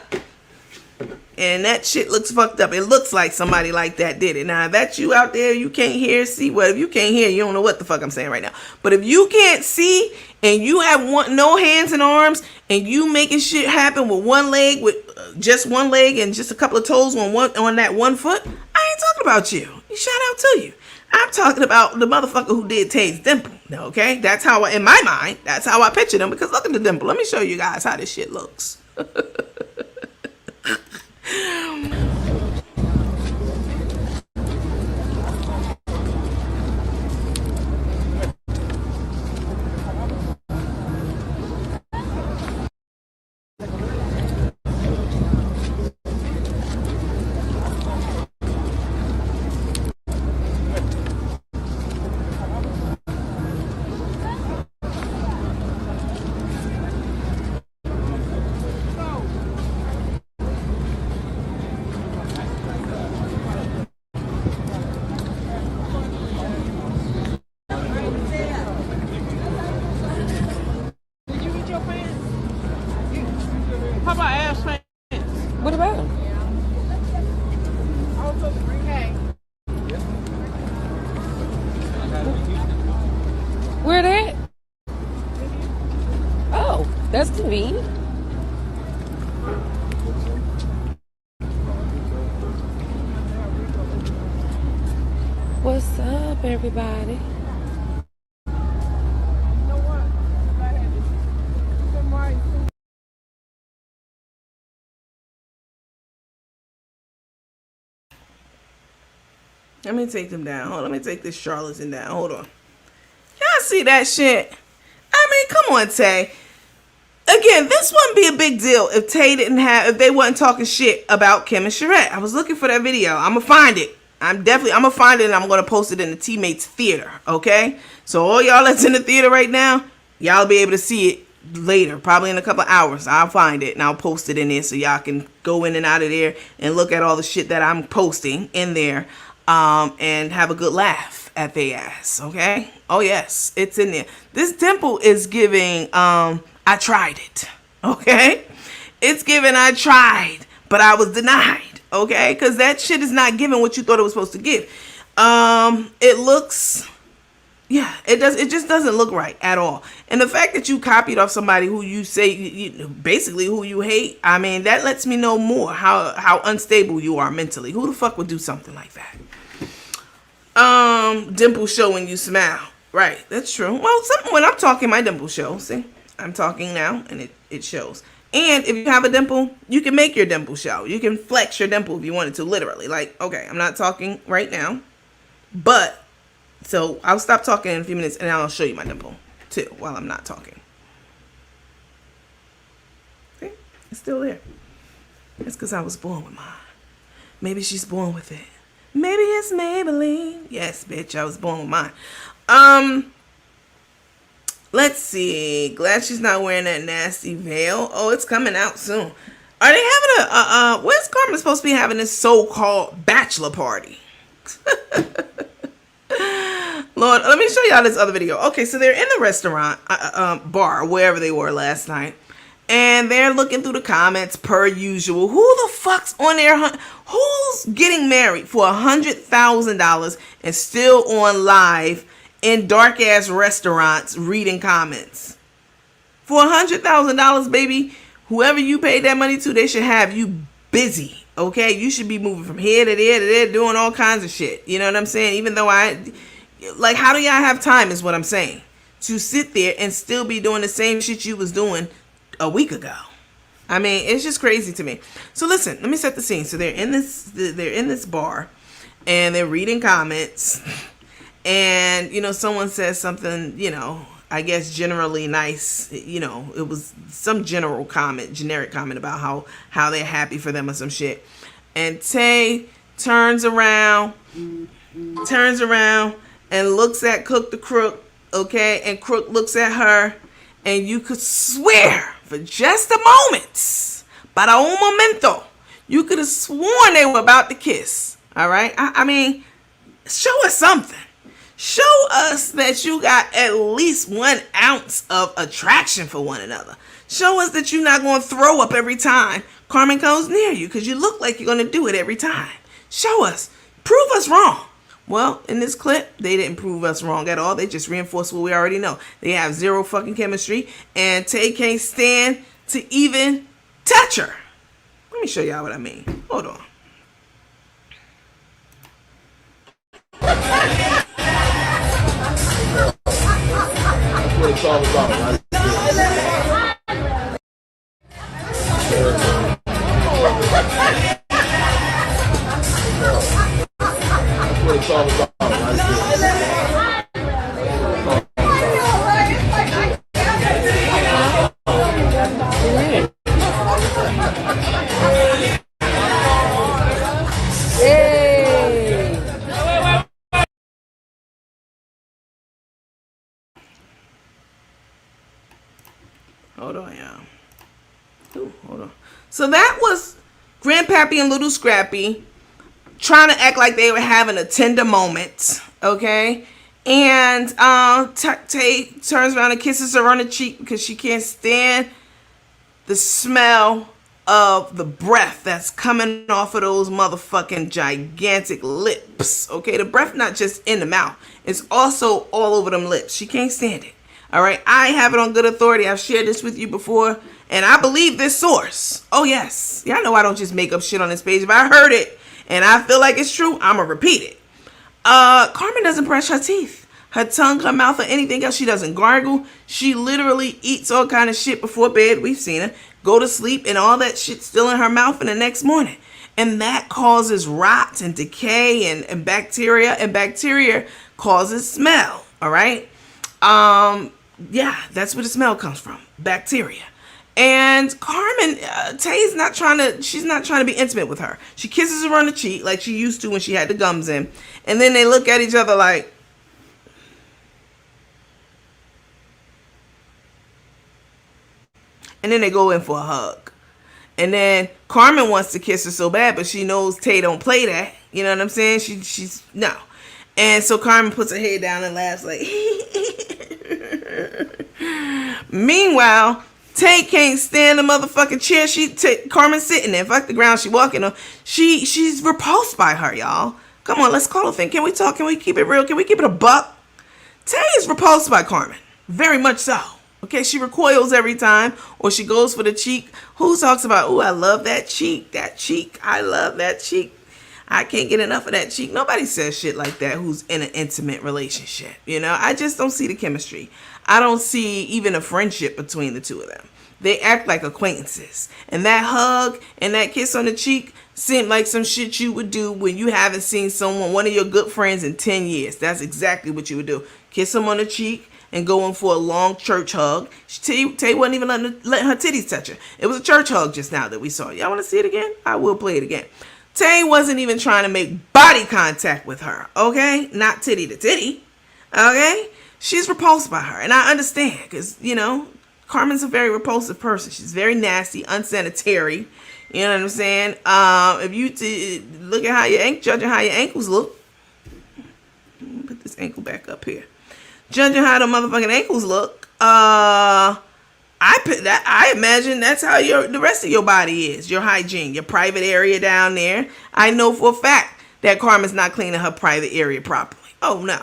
And that shit looks fucked up. It looks like somebody like that did it. Now, if that's you out there, you can't hear, see. Well, if you can't hear, you don't know what the fuck I'm saying right now. But if you can't see and you have no hands and arms and you making shit happen with one leg, with just one leg and just a couple of toes on that one foot, I ain't talking about you. Shout out to you. I'm talking about the motherfucker who did Tae's dimple. Okay? That's how, in my mind, that's how I picture them. Because look at the dimple. Let me show you guys how this shit looks. How about ass fans? What about them? Where they at? Oh, that's convenient. What's up, everybody? Let me take them down. Hold on, let me take this charlatan down. Hold on. Y'all see that shit? I mean, come on, Tae. Again, this wouldn't be a big deal if Tae if they wasn't talking shit about Kim and Sherette. I was looking for that video. I'm gonna find it. I'm gonna find it and I'm gonna post it in the Teammates Theater, okay? So all y'all that's in the theater right now, y'all be able to see it later, probably in a couple hours. I'll find it and I'll post it in there so y'all can go in and out of there and look at all the shit that I'm posting in there. And have a good laugh at their ass, okay? Oh, yes, it's in there. This dimple is giving, I tried it, okay? It's giving, I tried, but I was denied, okay? Because that shit is not giving what you thought it was supposed to give. It looks, yeah, it just doesn't look right at all. And the fact that you copied off somebody who you say, basically who you hate, I mean, that lets me know more how unstable you are mentally. Who the fuck would do something like that? Dimple showing you smile. Right, that's true. Well, when I'm talking, my dimple shows. See, I'm talking now, and it shows. And if you have a dimple, you can make your dimple show. You can flex your dimple if you wanted to, literally. Like, okay, I'm not talking right now, but, so I'll stop talking in a few minutes, and I'll show you my dimple, too, while I'm not talking. See, it's still there. It's because I was born with mine. Maybe she's born with it. Maybe it's Maybelline. Yes, bitch, I was born with mine. Let's see. Glad she's not wearing that nasty veil. Oh, it's coming out soon. Are they having where's Carmen supposed to be having this so-called bachelor party? Lord, let me show y'all this other video. Okay, so they're in the restaurant, bar, wherever they were last night. And they're looking through the comments per usual. Who the fuck's on there? Who's getting married for $100,000 and still on live in dark ass restaurants reading comments? For $100,000, baby, whoever you paid that money to, they should have you busy. Okay, you should be moving from here to there to there, doing all kinds of shit. You know what I'm saying? Even though like, how do y'all have time? Is what I'm saying, to sit there and still be doing the same shit you was doing a week ago. I mean, it's just crazy to me. So listen, let me set the scene. So they're in this bar and they're reading comments, and someone says something, I guess generally nice, it was some generic comment about how they're happy for them or some shit. And Tae turns around turns around and looks at Cook the Crook, okay? And Crook looks at her, and you could swear for just a moment, para un momento, you could have sworn they were about to kiss, all right? I mean, show us something. Show us that you got at least 1 ounce of attraction for one another. Show us that you're not going to throw up every time Carmen comes near you, because you look like you're going to do it every time. Show us. Prove us wrong. Well, in this clip, they didn't prove us wrong at all. They just reinforced what we already know. They have zero fucking chemistry, and Tae can't stand to even touch her. Let me show y'all what I mean. Hold on. That's what it's all about, right? That's what it's all about, Hey. Hold on, y'all. Ooh, hold on. So that was Grandpappy and Little Scrappy trying to act like they were having a tender moment, okay? And Tae turns around and kisses her on the cheek because she can't stand the smell of the breath that's coming off of those motherfucking gigantic lips, okay? The breath not just in the mouth, it's also all over them lips. She can't stand it, all right? I have it on good authority. I've shared this with you before, and I believe this source. Oh, yes. Y'all know I don't just make up shit on this page. If I heard it and I feel like it's true, I'm going to repeat it. Carmen doesn't brush her teeth, her tongue, her mouth, or anything else. She doesn't gargle. She literally eats all kind of shit before bed. We've seen her go to sleep and all that shit still in her mouth in the next morning. And that causes rot and decay and bacteria. And bacteria causes smell. All right. Yeah, that's where the smell comes from. Bacteria. And Carmen, she's not trying to be intimate with her. She kisses her on the cheek like she used to when she had the gums in. And then they look at each other like, and then they go in for a hug. And then Carmen wants to kiss her so bad, but she knows Tae don't play that. You know what I'm saying? She's no. And so Carmen puts her head down and laughs like, meanwhile, Tae can't stand the motherfucking chair Carmen's sitting in. Fuck the ground she walking on. She's repulsed by her, y'all. Come on, let's call a thing. Can we talk? Can we keep it real? Can we keep it a buck? Tae is repulsed by Carmen. Very much so. Okay, she recoils every time, or she goes for the cheek. Who talks about, oh, I love that cheek, I love that cheek. I can't get enough of that cheek. Nobody says shit like that who's in an intimate relationship. You know, I just don't see the chemistry. I don't see even a friendship between the two of them. They act like acquaintances. And that hug and that kiss on the cheek seemed like some shit you would do when you haven't seen one of your good friends in 10 years. That's exactly what you would do. Kiss them on the cheek and go in for a long church hug. Tae wasn't even letting her titties touch her. It was a church hug just now that we saw. Y'all want to see it again? I will play it again. Tae wasn't even trying to make body contact with her, okay? Not titty to titty, okay? She's repulsed by her, and I understand because, you know, Carmen's a very repulsive person. She's very nasty, unsanitary. You know what I'm saying? If you look at how judging how your ankles look, put this ankle back up here. Judging how the motherfucking ankles look, I imagine that's how the rest of your body is. Your hygiene, your private area down there. I know for a fact that Carmen's not cleaning her private area properly. Oh no,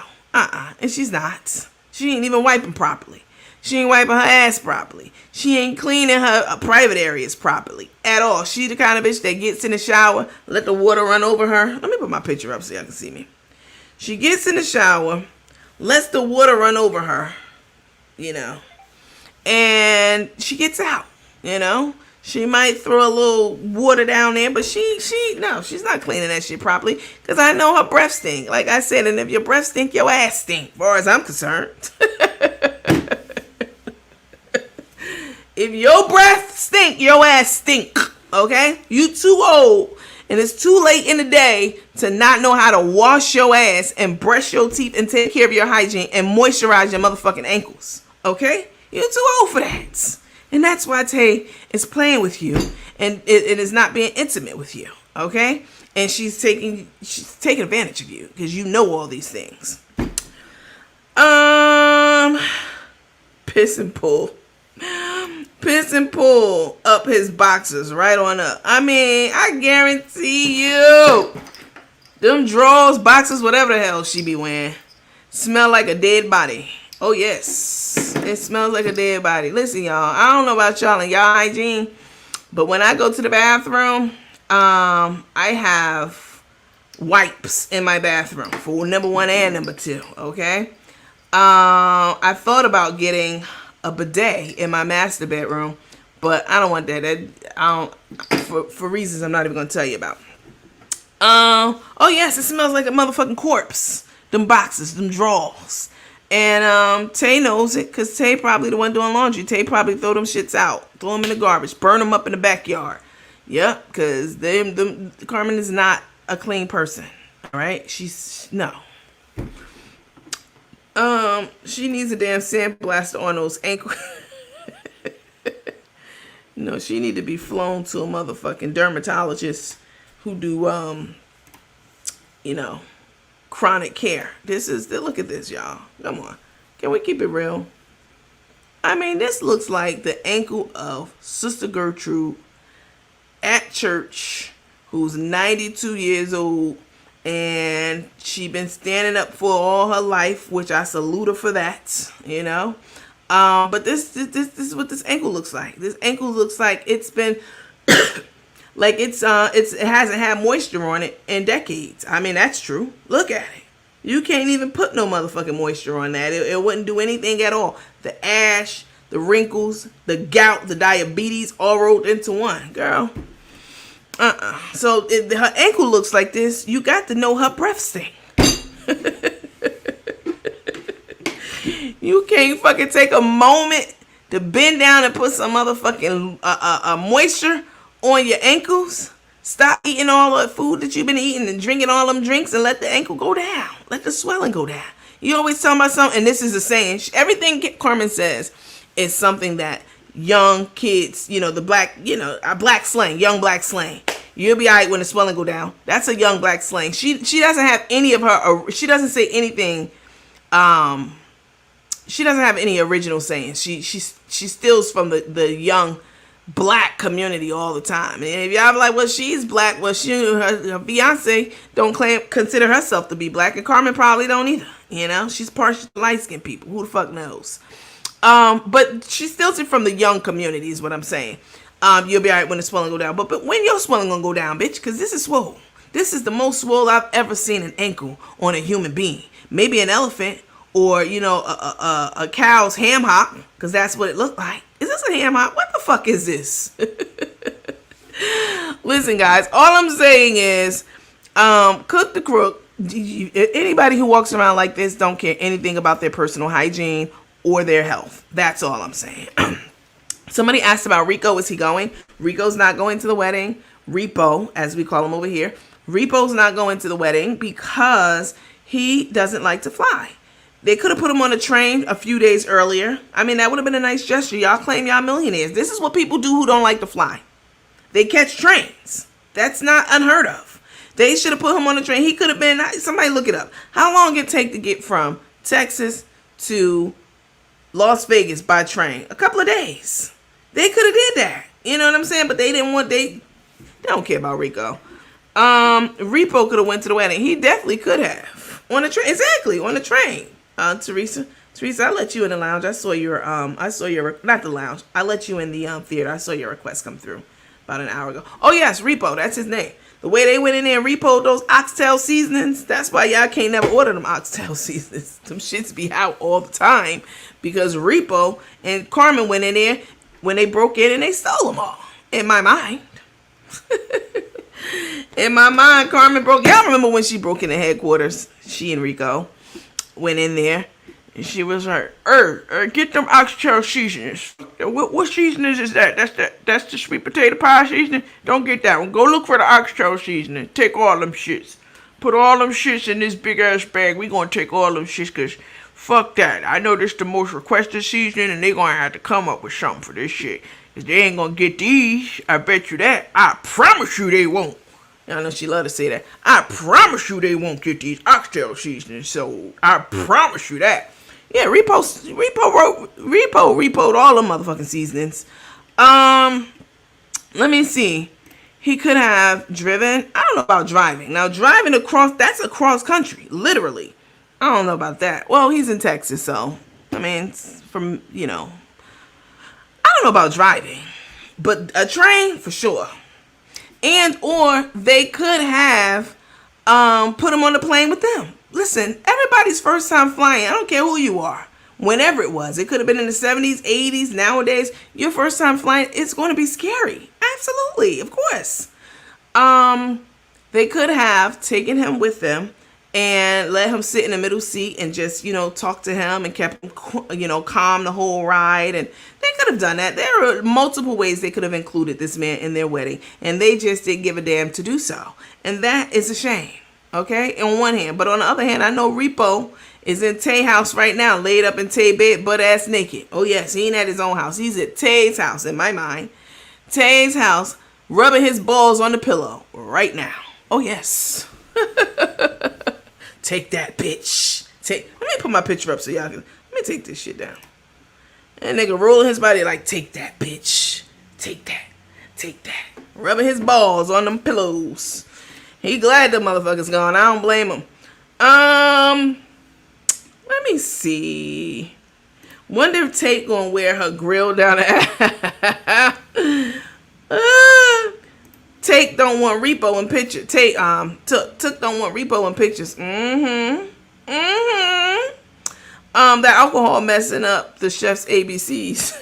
and she's not. She ain't even wiping properly. She ain't wiping her ass properly. She ain't cleaning her private areas properly at all. She the kind of bitch that gets in the shower, let the water run over her. Let me put my picture up so y'all can see me. She gets in the shower, lets the water run over her, you know, and she gets out, you know. She might throw a little water down there, but she's not cleaning that shit properly because I know her breath stink. Like I said, and if your breath stink, your ass stink, as far as I'm concerned. If your breath stink, your ass stink, okay? You too old And it's too late in the day to not know how to wash your ass and brush your teeth and take care of your hygiene and moisturize your motherfucking ankles. Okay? You're too old for that. And that's why Tae is playing with you and it is not being intimate with you. Okay? And she's taking advantage of you because you know all these things. Piss and pull up his boxers right on up. I mean, I guarantee you, them drawers, boxers, whatever the hell she be wearing, smell like a dead body. Oh yes, it smells like a dead body. Listen, y'all, I don't know about y'all and y'all hygiene, but when I go to the bathroom, I have wipes in my bathroom for number 1 and number 2. Okay. I thought about getting a bidet in my master bedroom, but I don't want that. I don't, for reasons I'm not even gonna tell you about. Oh yes, it smells like a motherfucking corpse. Them boxes, them drawers, and Tae knows it because Tae probably the one doing laundry. Tae probably throw them shits out, throw them in the garbage, burn them up in the backyard. Yep, because Carmen is not a clean person. All right, she's no. She needs a damn sandblaster on those ankles. No, she need to be flown to a motherfucking dermatologist who do, chronic care. Look at this, y'all. Come on. Can we keep it real? I mean, this looks like the ankle of Sister Gertrude at church, who's 92 years old. And she been standing up for all her life, which I salute her for that, But this is what this ankle looks like. This ankle looks like it's been like it hasn't had moisture on it in decades. I mean, that's true. Look at it. You can't even put no motherfucking moisture on that. It wouldn't do anything at all. The ash, the wrinkles, the gout, the diabetes, all rolled into one, girl. So her ankle looks like this. You got to know her breath stink. You can't fucking take a moment to bend down and put some motherfucking moisture on your ankles. Stop eating all the food that you've been eating and drinking all them drinks and let the ankle go down. Let the swelling go down. You always tell about something, and this is a saying. Everything Carmen says is something that young kids, the black, a black slang, young black slang. You'll be all right when the swelling go down. That's a young black slang. She doesn't have any of her, she doesn't say anything, she doesn't have any original sayings. She steals from the young black community all the time. And if y'all be like, well, she's black, well, her Beyonce don't consider herself to be black, and Carmen probably don't either. She's partial to light-skinned people. Who the fuck knows? But she steals it from the young community is what I'm saying. You'll be all right when the swelling go down. But when your swelling gonna go down, bitch? Because this is swole. This is the most swole I've ever seen an ankle on a human being. Maybe an elephant or, a cow's ham hock, because that's what it looked like. Is this a ham hock? What the fuck is this? Listen, guys, all I'm saying is cook the crook. Anybody who walks around like this don't care anything about their personal hygiene or their health. That's all I'm saying. Somebody asked about Rico. Is he going? Rico's not going to the wedding. Repo, as we call him over here. Repo's not going to the wedding because he doesn't like to fly. They could have put him on a train a few days earlier. I mean, that would have been a nice gesture. Y'all claim y'all millionaires. This is what people do who don't like to fly. They catch trains. That's not unheard of. They should have put him on a train. He could have been, somebody look it up. How long did it take to get from Texas to Las Vegas by train? A couple of days. They could have did that. You know what I'm saying? But they didn't want, they don't care about Rico. Repo could have went to the wedding. He definitely could have. On a train. Exactly. On a train. Teresa, I let you in the lounge. I saw your, not the lounge. I let you in the theater. I saw your request come through about an hour ago. Oh yes, Repo. That's his name. The way they went in there and repoed those oxtail seasonings, that's why y'all can't never order them oxtail seasonings. Them shits be out all the time because Repo and Carmen went in there when they broke in and they stole them all. In my mind. In my mind, Carmen broke. Y'all remember when she broke into headquarters? She and Rico went in there. And she was like, get them oxtail seasonings. What seasonings is that? That's the sweet potato pie seasoning? Don't get that one. Go look for the oxtail seasoning. Take all them shits. Put all them shits in this big ass bag. We gonna take all them shits because fuck that. I know this the most requested seasoning and they gonna have to come up with something for this shit. Because they ain't gonna get these. I bet you that. I promise you they won't. I know she love to say that. I promise you they won't get these oxtail seasonings. So I promise you that. Yeah, Repo repoed all the motherfucking seasonings. Let me see. He could have driven. I don't know about driving. Now, driving across, that's across country, literally. I don't know about that. Well, he's in Texas, so, I mean, from, you know. I don't know about driving, but a train, for sure. And, or they could have put him on the plane with them. Listen, everybody's first time flying, I don't care who you are, whenever it was. It could have been in the 70s, 80s, nowadays. Your first time flying, it's going to be scary. Absolutely, of course. They could have taken him with them and let him sit in the middle seat and just, you know, talk to him and kept him, you know, calm the whole ride. And they could have done that. There are multiple ways they could have included this man in their wedding, and they just didn't give a damn to do so. And that is a shame. Okay, on one hand. But on the other hand, I know Repo is in Tae house right now, laid up in Tae bed, butt ass naked. Oh yes, he ain't at his own house. He's at Tae's house, in my mind. Tae's house, rubbing his balls on the pillow right now. Oh yes. Take that, bitch. Let me put my picture up so y'all can, let me take this shit down. And nigga rolling his body like, take that, bitch. Take that. Take that. Rubbing his balls on them pillows. He glad the motherfucker's gone. I don't blame him. Let me see. Wonder if Tate gonna wear her grill down the Tate don't want Repo in pictures. Tate Took don't want Repo in pictures. That alcohol messing up the chef's ABCs.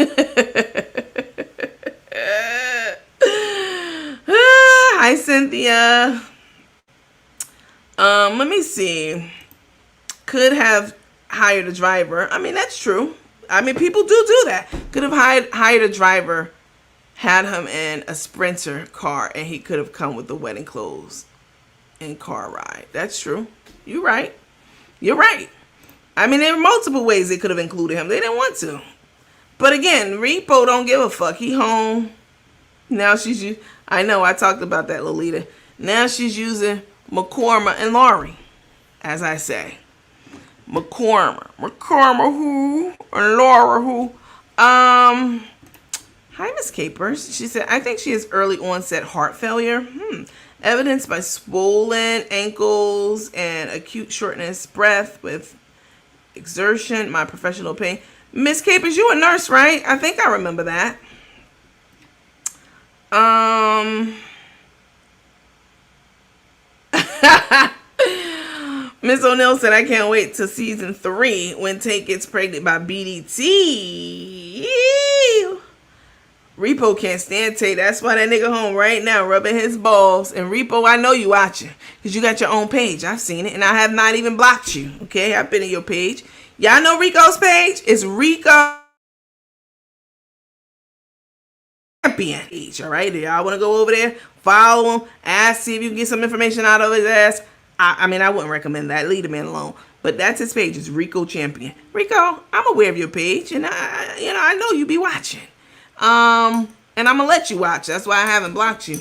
Hi Cynthia. Let me see. Could have hired a driver. I mean, that's true. I mean, people do that. Could have hired a driver, had him in a Sprinter car, and he could have come with the wedding clothes and car ride. That's true. You're right. You're right. I mean, there are multiple ways they could have included him. They didn't want to. But again, Repo don't give a fuck. He home. Now she's, I know, I talked about that, Lolita. Now she's using McCorma and Laurie, as I say. McCorma who, and Laura who. Hi, Miss Capers. She said, I think she has early onset heart failure. Evidenced by swollen ankles and acute shortness of breath with exertion. My professional opinion. Miss Capers, you a nurse, right? I think I remember that. Miss O'Neill said, I can't wait till season 3 when Tate gets pregnant by BDT. Repo can't stand Tate. That's why that nigga home right now rubbing his balls. And Repo, I know you watching because you got your own page. I've seen it and I have not even blocked you. Okay, I've been in your page. Y'all know Rico's page? It's Rico Champion. All right, y'all want to go over there, follow him, ask, see if you can get some information out of his ass. I mean, I wouldn't recommend that. Leave the man alone. But that's his page. It's Rico Champion. Rico, I'm aware of your page, and I know you be watching. And I'm gonna let you watch. That's why I haven't blocked you.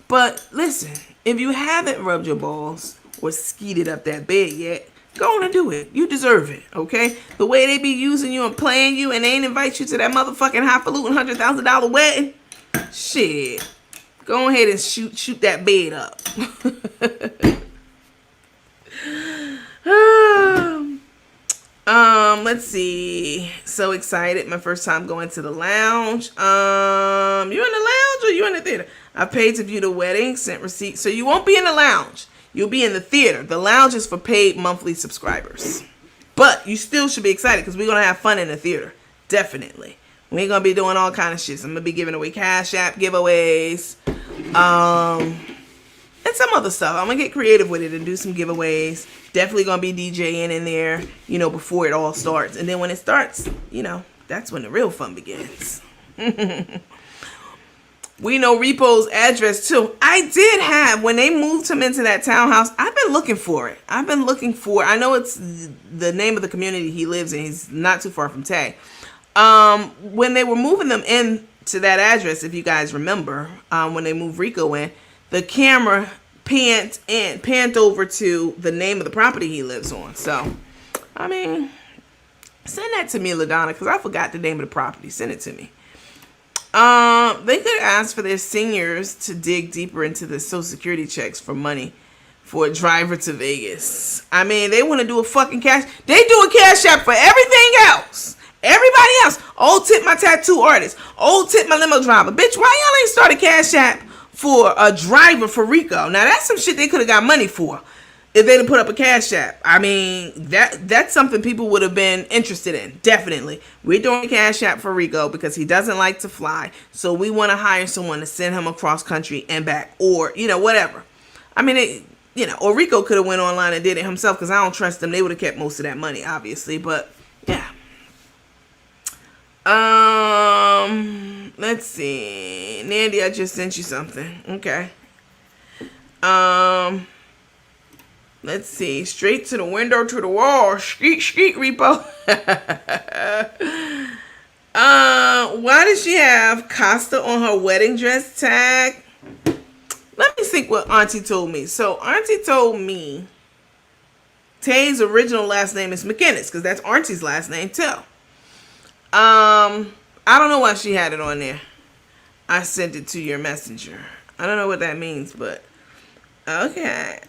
But listen, if you haven't rubbed your balls or skeeted up that bed yet, go on and do it. You deserve it, okay? The way they be using you and playing you, and they ain't invite you to that motherfucking highfalutin $100,000 wedding. Shit, go ahead and shoot that bed up. Let's see. So excited. My first time going to the lounge. You in the lounge or you in the theater? I paid to view the wedding, sent receipt. So you won't be in the lounge. You'll be in the theater. The lounge is for paid monthly subscribers. But you still should be excited because we're going to have fun in the theater. Definitely. We ain't going to be doing all kind of shit. So I'm going to be giving away Cash App giveaways. And and some other stuff. I'm gonna get creative with it and do some giveaways. Definitely gonna be DJing in there, you know, before it all starts. And then when it starts, you know, that's when the real fun begins. We know Repo's address too. I did have, when they moved him into that townhouse, I've been looking for it. I know it's the name of the community he lives in. He's not too far from Tae. When they were moving them in to that address, if you guys remember, when they moved Rico in, the camera panned over to the name of the property he lives on. So, I mean, send that to me, LaDonna, because I forgot the name of the property. Send it to me. They could ask for their seniors to dig deeper into the Social Security checks for money for a driver to Vegas. I mean, they want to do a fucking cash. They do a cash app for everything else. Everybody else. Oh, tip my tattoo artist. Oh, tip my limo driver. Bitch, why y'all ain't start a cash app for a driver for Rico? Now, that's some shit they could have got money for if they'd have put up a cash app. I mean, that's something people would have been interested in. Definitely. We're doing a cash app for Rico because he doesn't like to fly. So we want to hire someone to send him across country and back, or, you know, whatever. I mean, or Rico could have went online and did it himself because I don't trust them. They would have kept most of that money, obviously. But, yeah. Let's see. Nandy, I just sent you something. Okay. Let's see. Straight to the window, to the wall. Skeet, Repo. Why does she have Costa on her wedding dress tag? Let me think what Auntie told me. So Auntie told me Tae's original last name is McInnes because that's Auntie's last name too. I don't know why she had it on there. I sent it to your messenger. I don't know what that means, but okay.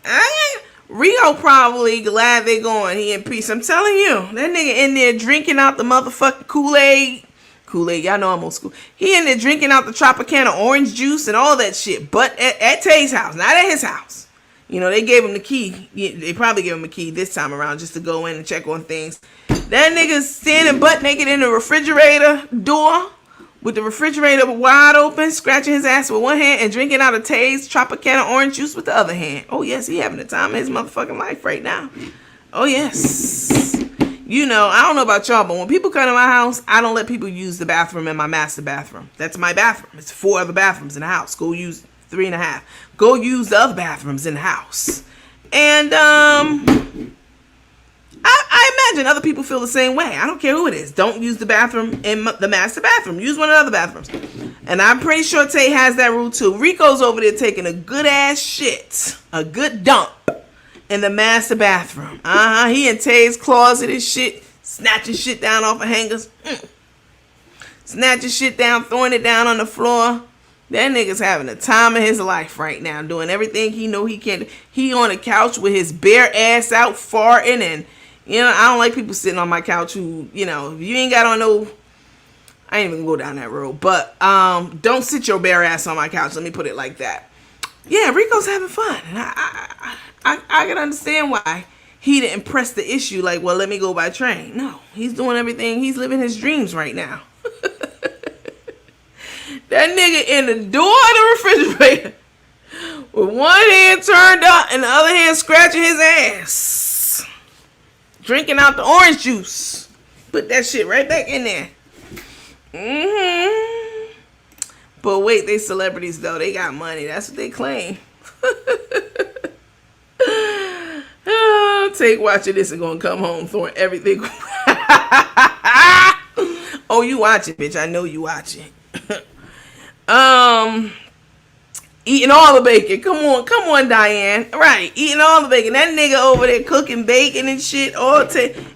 Rio probably glad they going. He in peace. I'm telling you, that nigga in there drinking out the motherfucking Kool-Aid. Y'all know I'm old school. He in there drinking out the Tropicana orange juice and all that shit. But at Tae's house, not at his house. You know, they gave him the key. They probably gave him a key this time around just to go in and check on things. That nigga's standing butt naked in the refrigerator door with the refrigerator wide open, scratching his ass with one hand and drinking out of Tae's Tropicana orange juice with the other hand. Oh, yes, he having the time of his motherfucking life right now. Oh, yes. You know, I don't know about y'all, but when people come to my house, I don't let people use the bathroom in my master bathroom. That's my bathroom. It's 4 other bathrooms in the house. Go use 3.5. Go use the other bathrooms in the house. And, I imagine other people feel the same way. I don't care who it is. Don't use the bathroom in the master bathroom. Use one of the other bathrooms. And I'm pretty sure Tae has that rule too. Rico's over there taking a good ass shit. A good dump in the master bathroom. He in Tae's closet and shit. Snatching shit down off of hangers. Snatching shit down, throwing it down on the floor. That nigga's having the time of his life right now. Doing everything he know he can. He on the couch with his bare ass out farting and, you know, I don't like people sitting on my couch who, you know, if you ain't got on no, I ain't even go down that road, but don't sit your bare ass on my couch. Let me put it like that. Yeah, Rico's having fun. And I can understand why he didn't press the issue like, well, let me go by train. No, he's doing everything. He's living his dreams right now. That nigga in the door of the refrigerator with one hand turned up and the other hand scratching his ass. Drinking out the orange juice. Put that shit right back in there. But wait, they celebrities though. They got money. That's what they claim. Take watching this and gonna come home throwing everything. Oh, you watching, bitch. I know you watching. Eating all the bacon. Come on, Diane. Right, eating all the bacon. That nigga over there cooking bacon and shit.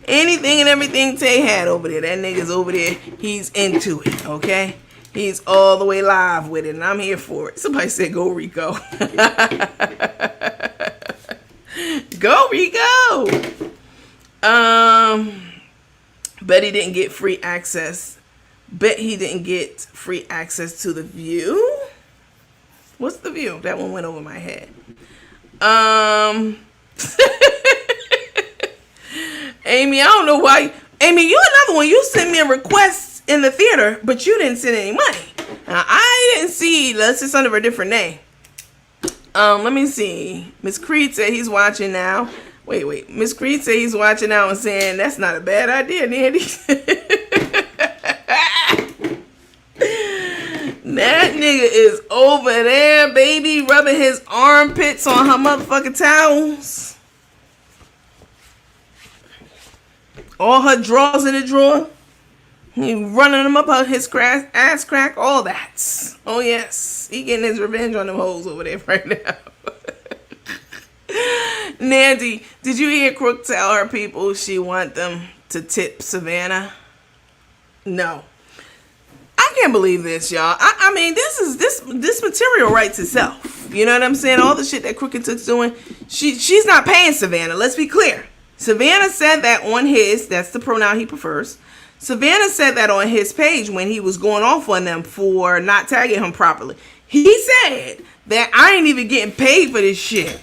Anything and everything Tae had over there. That nigga's over there. He's into it, okay? He's all the way live with it, and I'm here for it. Somebody said, go Rico. Go Rico. Bet he didn't get free access. Bet he didn't get free access to the View. What's the View? That one went over my head. Amy, I don't know why. Amy, you another one. You sent me a request in the theater, but you didn't send any money. Now, I didn't see. That's just under a different name. Let me see. Miss Creed said he's watching now. Wait. Miss Creed said he's watching now and saying that's not a bad idea, Nandy. That nigga is over there, baby, rubbing his armpits on her motherfucking towels. All her drawers in the drawer. He running them up her his ass crack, all that. Oh yes, he getting his revenge on them hoes over there right now. Nandy, did you hear Crook tell her people she want them to tip Savannah? No. I can't believe this, y'all. I mean, this material writes itself. You know what I'm saying? All the shit that Crook and Took's doing, she's not paying Savannah. Let's be clear. Savannah said that on his, that's the pronoun he prefers. Savannah said that on his page when he was going off on them for not tagging him properly. He said that I ain't even getting paid for this shit.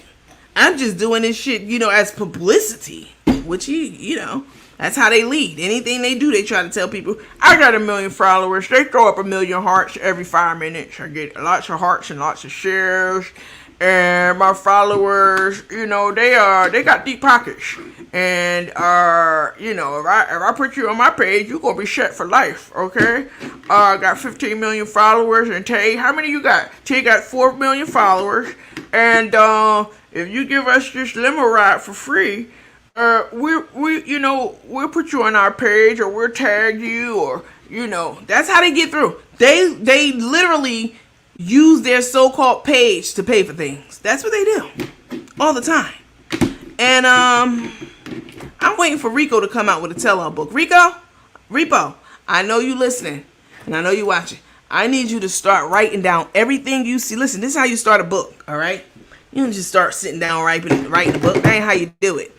I'm just doing this shit, as publicity, which that's how they lead. Anything they do, they try to tell people, I got 1 million followers. They throw up 1 million hearts every 5 minutes. I get lots of hearts and lots of shares. And my followers, they got deep pockets. And, if I put you on my page, you're going to be set for life, okay? I got 15 million followers. And Tae, how many you got? Tae got 4 million followers. And, if you give us this limo ride for free, we'll put you on our page, or we'll tag you, or, that's how they get through. They literally use their so-called page to pay for things. That's what they do all the time. And I'm waiting for Rico to come out with a tell-all book. Repo, I know you listening, and I know you watching. I need you to start writing down everything you see. Listen, this is how you start a book, all right? You don't just start sitting down writing a book. That ain't how you do it.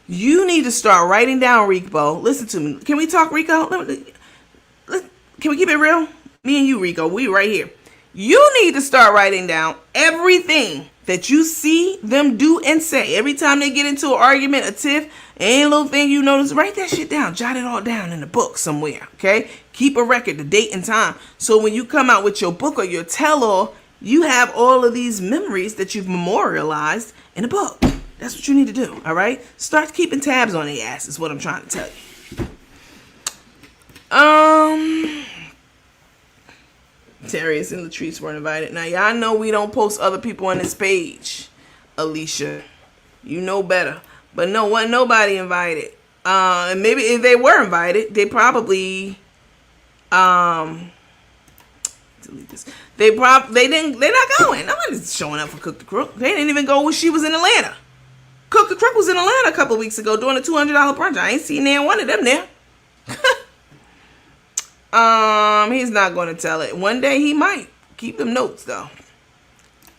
You need to start writing down, Rico. Listen to me. Can we talk, Rico? Can we keep it real? Me and you, Rico, we right here. You need to start writing down everything that you see them do and say. Every time they get into an argument, a tiff, any little thing you notice, write that shit down. Jot it all down in a book somewhere, okay? Keep a record, the date and time. So when you come out with your book or your tell-all, you have all of these memories that you've memorialized in a book. That's what you need to do, all right? Start keeping tabs on their ass is what I'm trying to tell you. Darius and Latrice weren't invited. Now, y'all know we don't post other people on this page, Alicia. You know better. But no, wasn't nobody invited. And maybe if they were invited, they probably, delete this. They're not going. Nobody's showing up for Cook the Crook. They didn't even go when she was in Atlanta. Cook the Crook was in Atlanta a couple of weeks ago doing a $200 brunch. I ain't seen there one of them there. He's not going to tell it. One day he might. Keep them notes, though.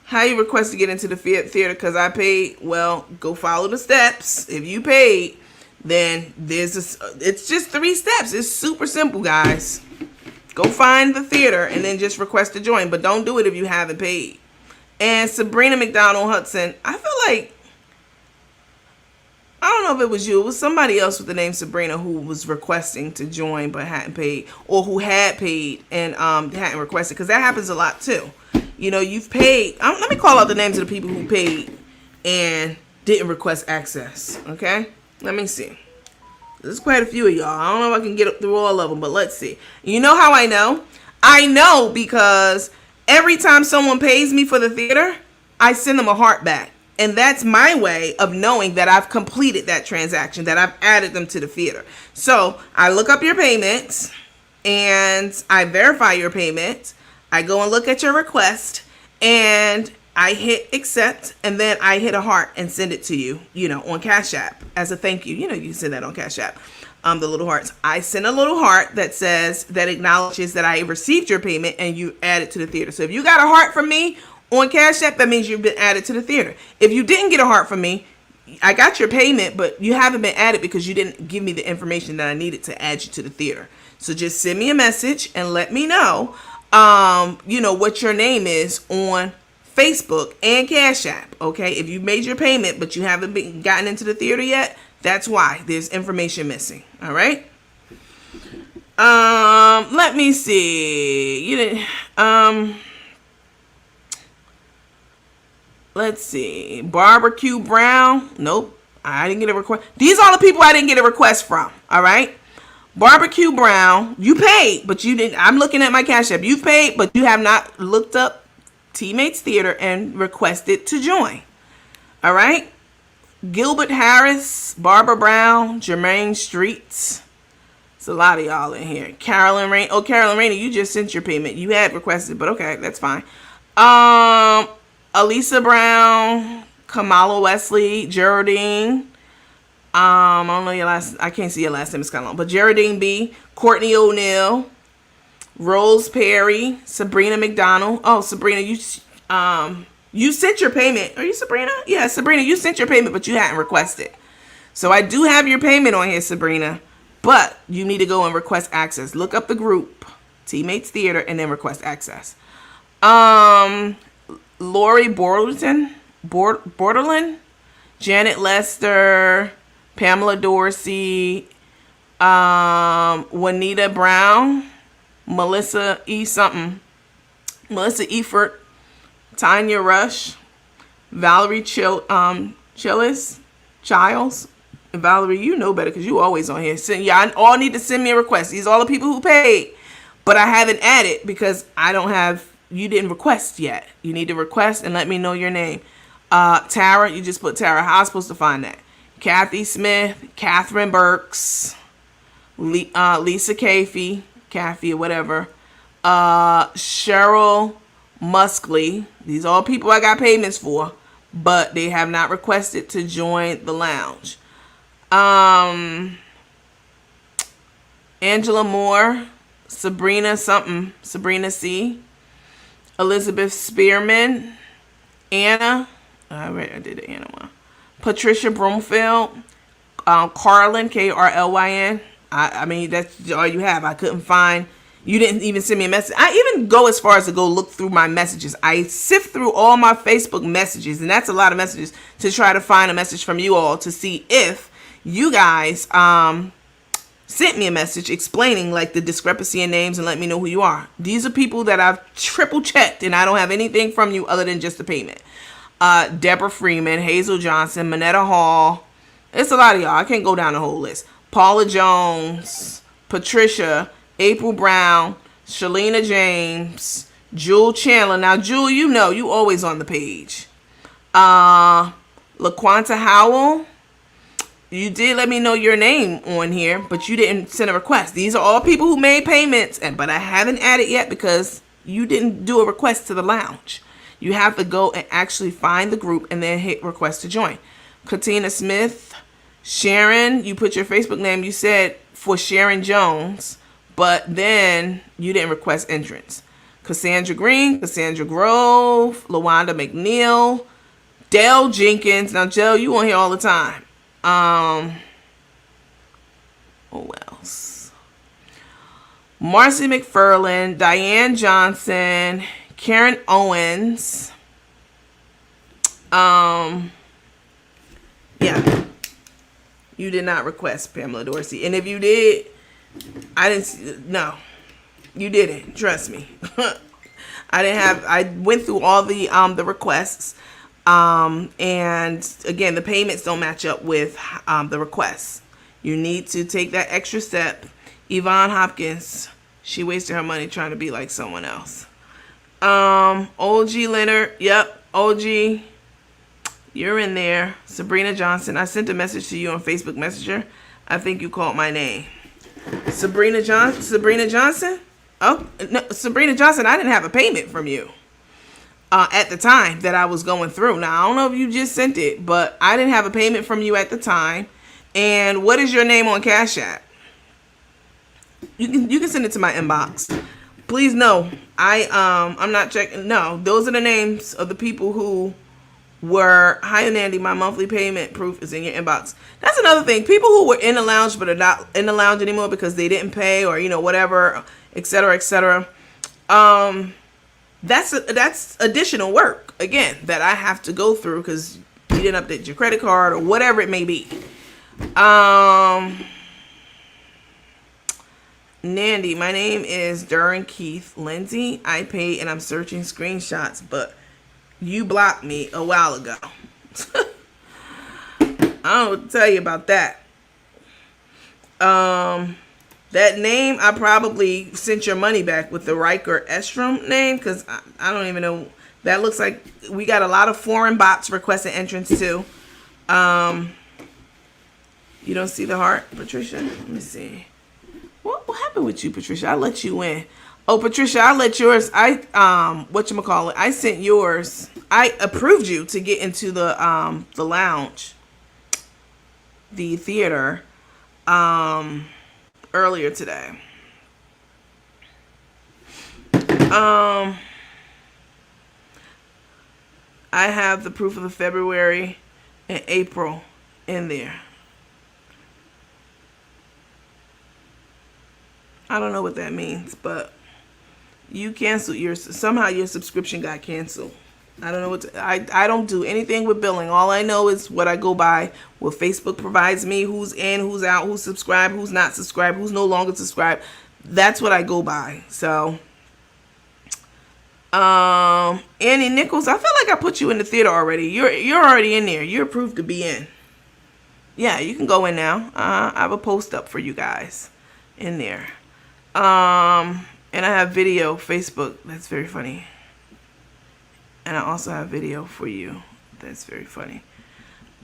How you request to get into the theater because I paid? Well, go follow the steps. If you paid, then it's just 3 steps. It's super simple, guys. Go find the theater and then just request to join. But don't do it if you haven't paid. And Sabrina McDonald Hudson, I feel like, I don't know if it was you. It was somebody else with the name Sabrina who was requesting to join but hadn't paid, or who had paid and hadn't requested, because that happens a lot too. You've paid. Let me call out the names of the people who paid and didn't request access. Okay, let me see. There's quite a few of y'all. I don't know if I can get through all of them, but let's see. You know how I know? I know because every time someone pays me for the theater, I send them a heart back. And that's my way of knowing that I've completed that transaction, that I've added them to the theater. So I look up your payments and I verify your payment. I go and look at your request and I hit accept, and then I hit a heart and send it to you, on Cash App as a thank you. You can send that on Cash App. The little hearts. I send a little heart that acknowledges that I received your payment and you add it to the theater. So if you got a heart from me on Cash App, that means you've been added to the theater. If you didn't get a heart from me, I got your payment, but you haven't been added because you didn't give me the information that I needed to add you to the theater. So just send me a message and let me know, what your name is on Facebook and Cash App. Okay, if you made your payment but you haven't gotten into the theater yet, that's why there's information missing. All right. Let me see. Let's see. Barbecue Brown. Nope. I didn't get a request. These are the people I didn't get a request from. All right. Barbecue Brown. You paid, but you didn't. I'm looking at my Cash App. You paid, but you have not looked up Teammates Theater and requested to join. All right. Gilbert Harris. Barbara Brown. Jermaine Streets. It's a lot of y'all in here. Carolyn Rainey. Oh, Carolyn Rainey, you just sent your payment. You had requested, but okay, that's fine. Elisa Brown, Kamala Wesley, Geraldine. I don't know your last. I can't see your last name. It's kind of long. But Geraldine B, Courtney O'Neill, Rose Perry, Sabrina McDonald. Oh, Sabrina, you sent your payment. Are you Sabrina? Yeah, Sabrina, you sent your payment, but you hadn't requested. So I do have your payment on here, Sabrina. But you need to go and request access. Look up the group, Teammates Theater, and then request access. Lori Borderland, Janet Lester, Pamela Dorsey, Juanita Brown, Melissa Efert, Tanya Rush, Valerie Chillis, Childs. Valerie, you know better because you always on here. Y'all all need to send me a request. These are all the people who paid, but I haven't added because I don't have. You didn't request yet. You need to request and let me know your name. Tara, you just put Tara. How am I supposed to find that? Kathy Smith, Catherine Burks, Lisa Caffey or whatever. Cheryl Muskley. These are all people I got payments for, but they have not requested to join the lounge. Angela Moore, Sabrina C, Elizabeth Spearman, Anna, I did the Anna one, Patricia Broomfield, Carlin, Krlyn. I mean, that's all you have. I couldn't find, you didn't even send me a message. I even go as far as to go look through my messages. I sift through all my Facebook messages, and that's a lot of messages, to try to find a message from you all to see if you guys sent me a message explaining like the discrepancy in names and let me know who you are. These are people that I've triple checked and I don't have anything from you other than just the payment. Deborah Freeman, Hazel Johnson, Manetta Hall. It's a lot of y'all. I can't go down the whole list. Paula Jones, Patricia, April Brown, Shalina James, Jewel Chandler. Now, Jewel, you know, you always on the page. LaQuanta Howell. You did let me know your name on here, but you didn't send a request. These are all people who made payments, but I haven't added yet because you didn't do a request to the lounge. You have to go and actually find the group and then hit request to join. Katina Smith, Sharon, you put your Facebook name, you said for Sharon Jones, but then you didn't request entrance. Cassandra Green, Cassandra Grove, LaWanda McNeil, Dale Jenkins. Now, Joe, you on here all the time. Who else? Marcy McFarland, Diane Johnson, Karen Owens. Yeah. You did not request Pamela Dorsey. And if you did, I didn't see, no. You didn't. Trust me. I went through all the requests. And again, the payments don't match up with the requests. You need to take that extra step. Yvonne Hopkins, she wasted her money trying to be like someone else. OG Leonard, yep, OG, you're in there. Sabrina Johnson, I sent a message to you on Facebook Messenger. I think you called my name. Sabrina Johnson? Oh, no, Sabrina Johnson, I didn't have a payment from you. At the time that I was going through. Now, I don't know if you just sent it, but I didn't have a payment from you at the time. And what is your name on Cash App? You can send it to my inbox. Please no, I'm not checking. No, those are the names of the people who were. Hi, Nandy, my monthly payment proof is in your inbox. That's another thing. People who were in the lounge but are not in the lounge anymore because they didn't pay or whatever, etc., etc. That's additional work, again, that I have to go through because you didn't update your credit card or whatever it may be. Nandy, my name is Duran Keith Lindsay. I paid and I'm searching screenshots, but You blocked me a while ago. I don't know what to tell you about that. That name, I probably sent your money back with the Riker Estrom name, because I don't even know. That looks like we got a lot of foreign bots requesting entrance too. You don't see the heart, Patricia? Let me see. What happened with you, Patricia? I let you in. Oh, Patricia, I let yours. Whatchamacallit? I sent yours. I approved you to get into the lounge, the theater, earlier today. I have the proof of the February and April in there. I don't know what that means, but you canceled somehow your subscription got canceled. I don't know what I don't do anything with billing. All I know is what I go by, what Facebook provides me, who's in, who's out, who's subscribed, who's not subscribed, who's no longer subscribed. That's what I go by. So Annie Nichols, I feel like I put you in the theater already. You're already in there. You're approved to be in. Yeah, you can go in now. I have a post up for you guys in there. And I have video, Facebook. That's very funny. And I also have video for you. That's very funny.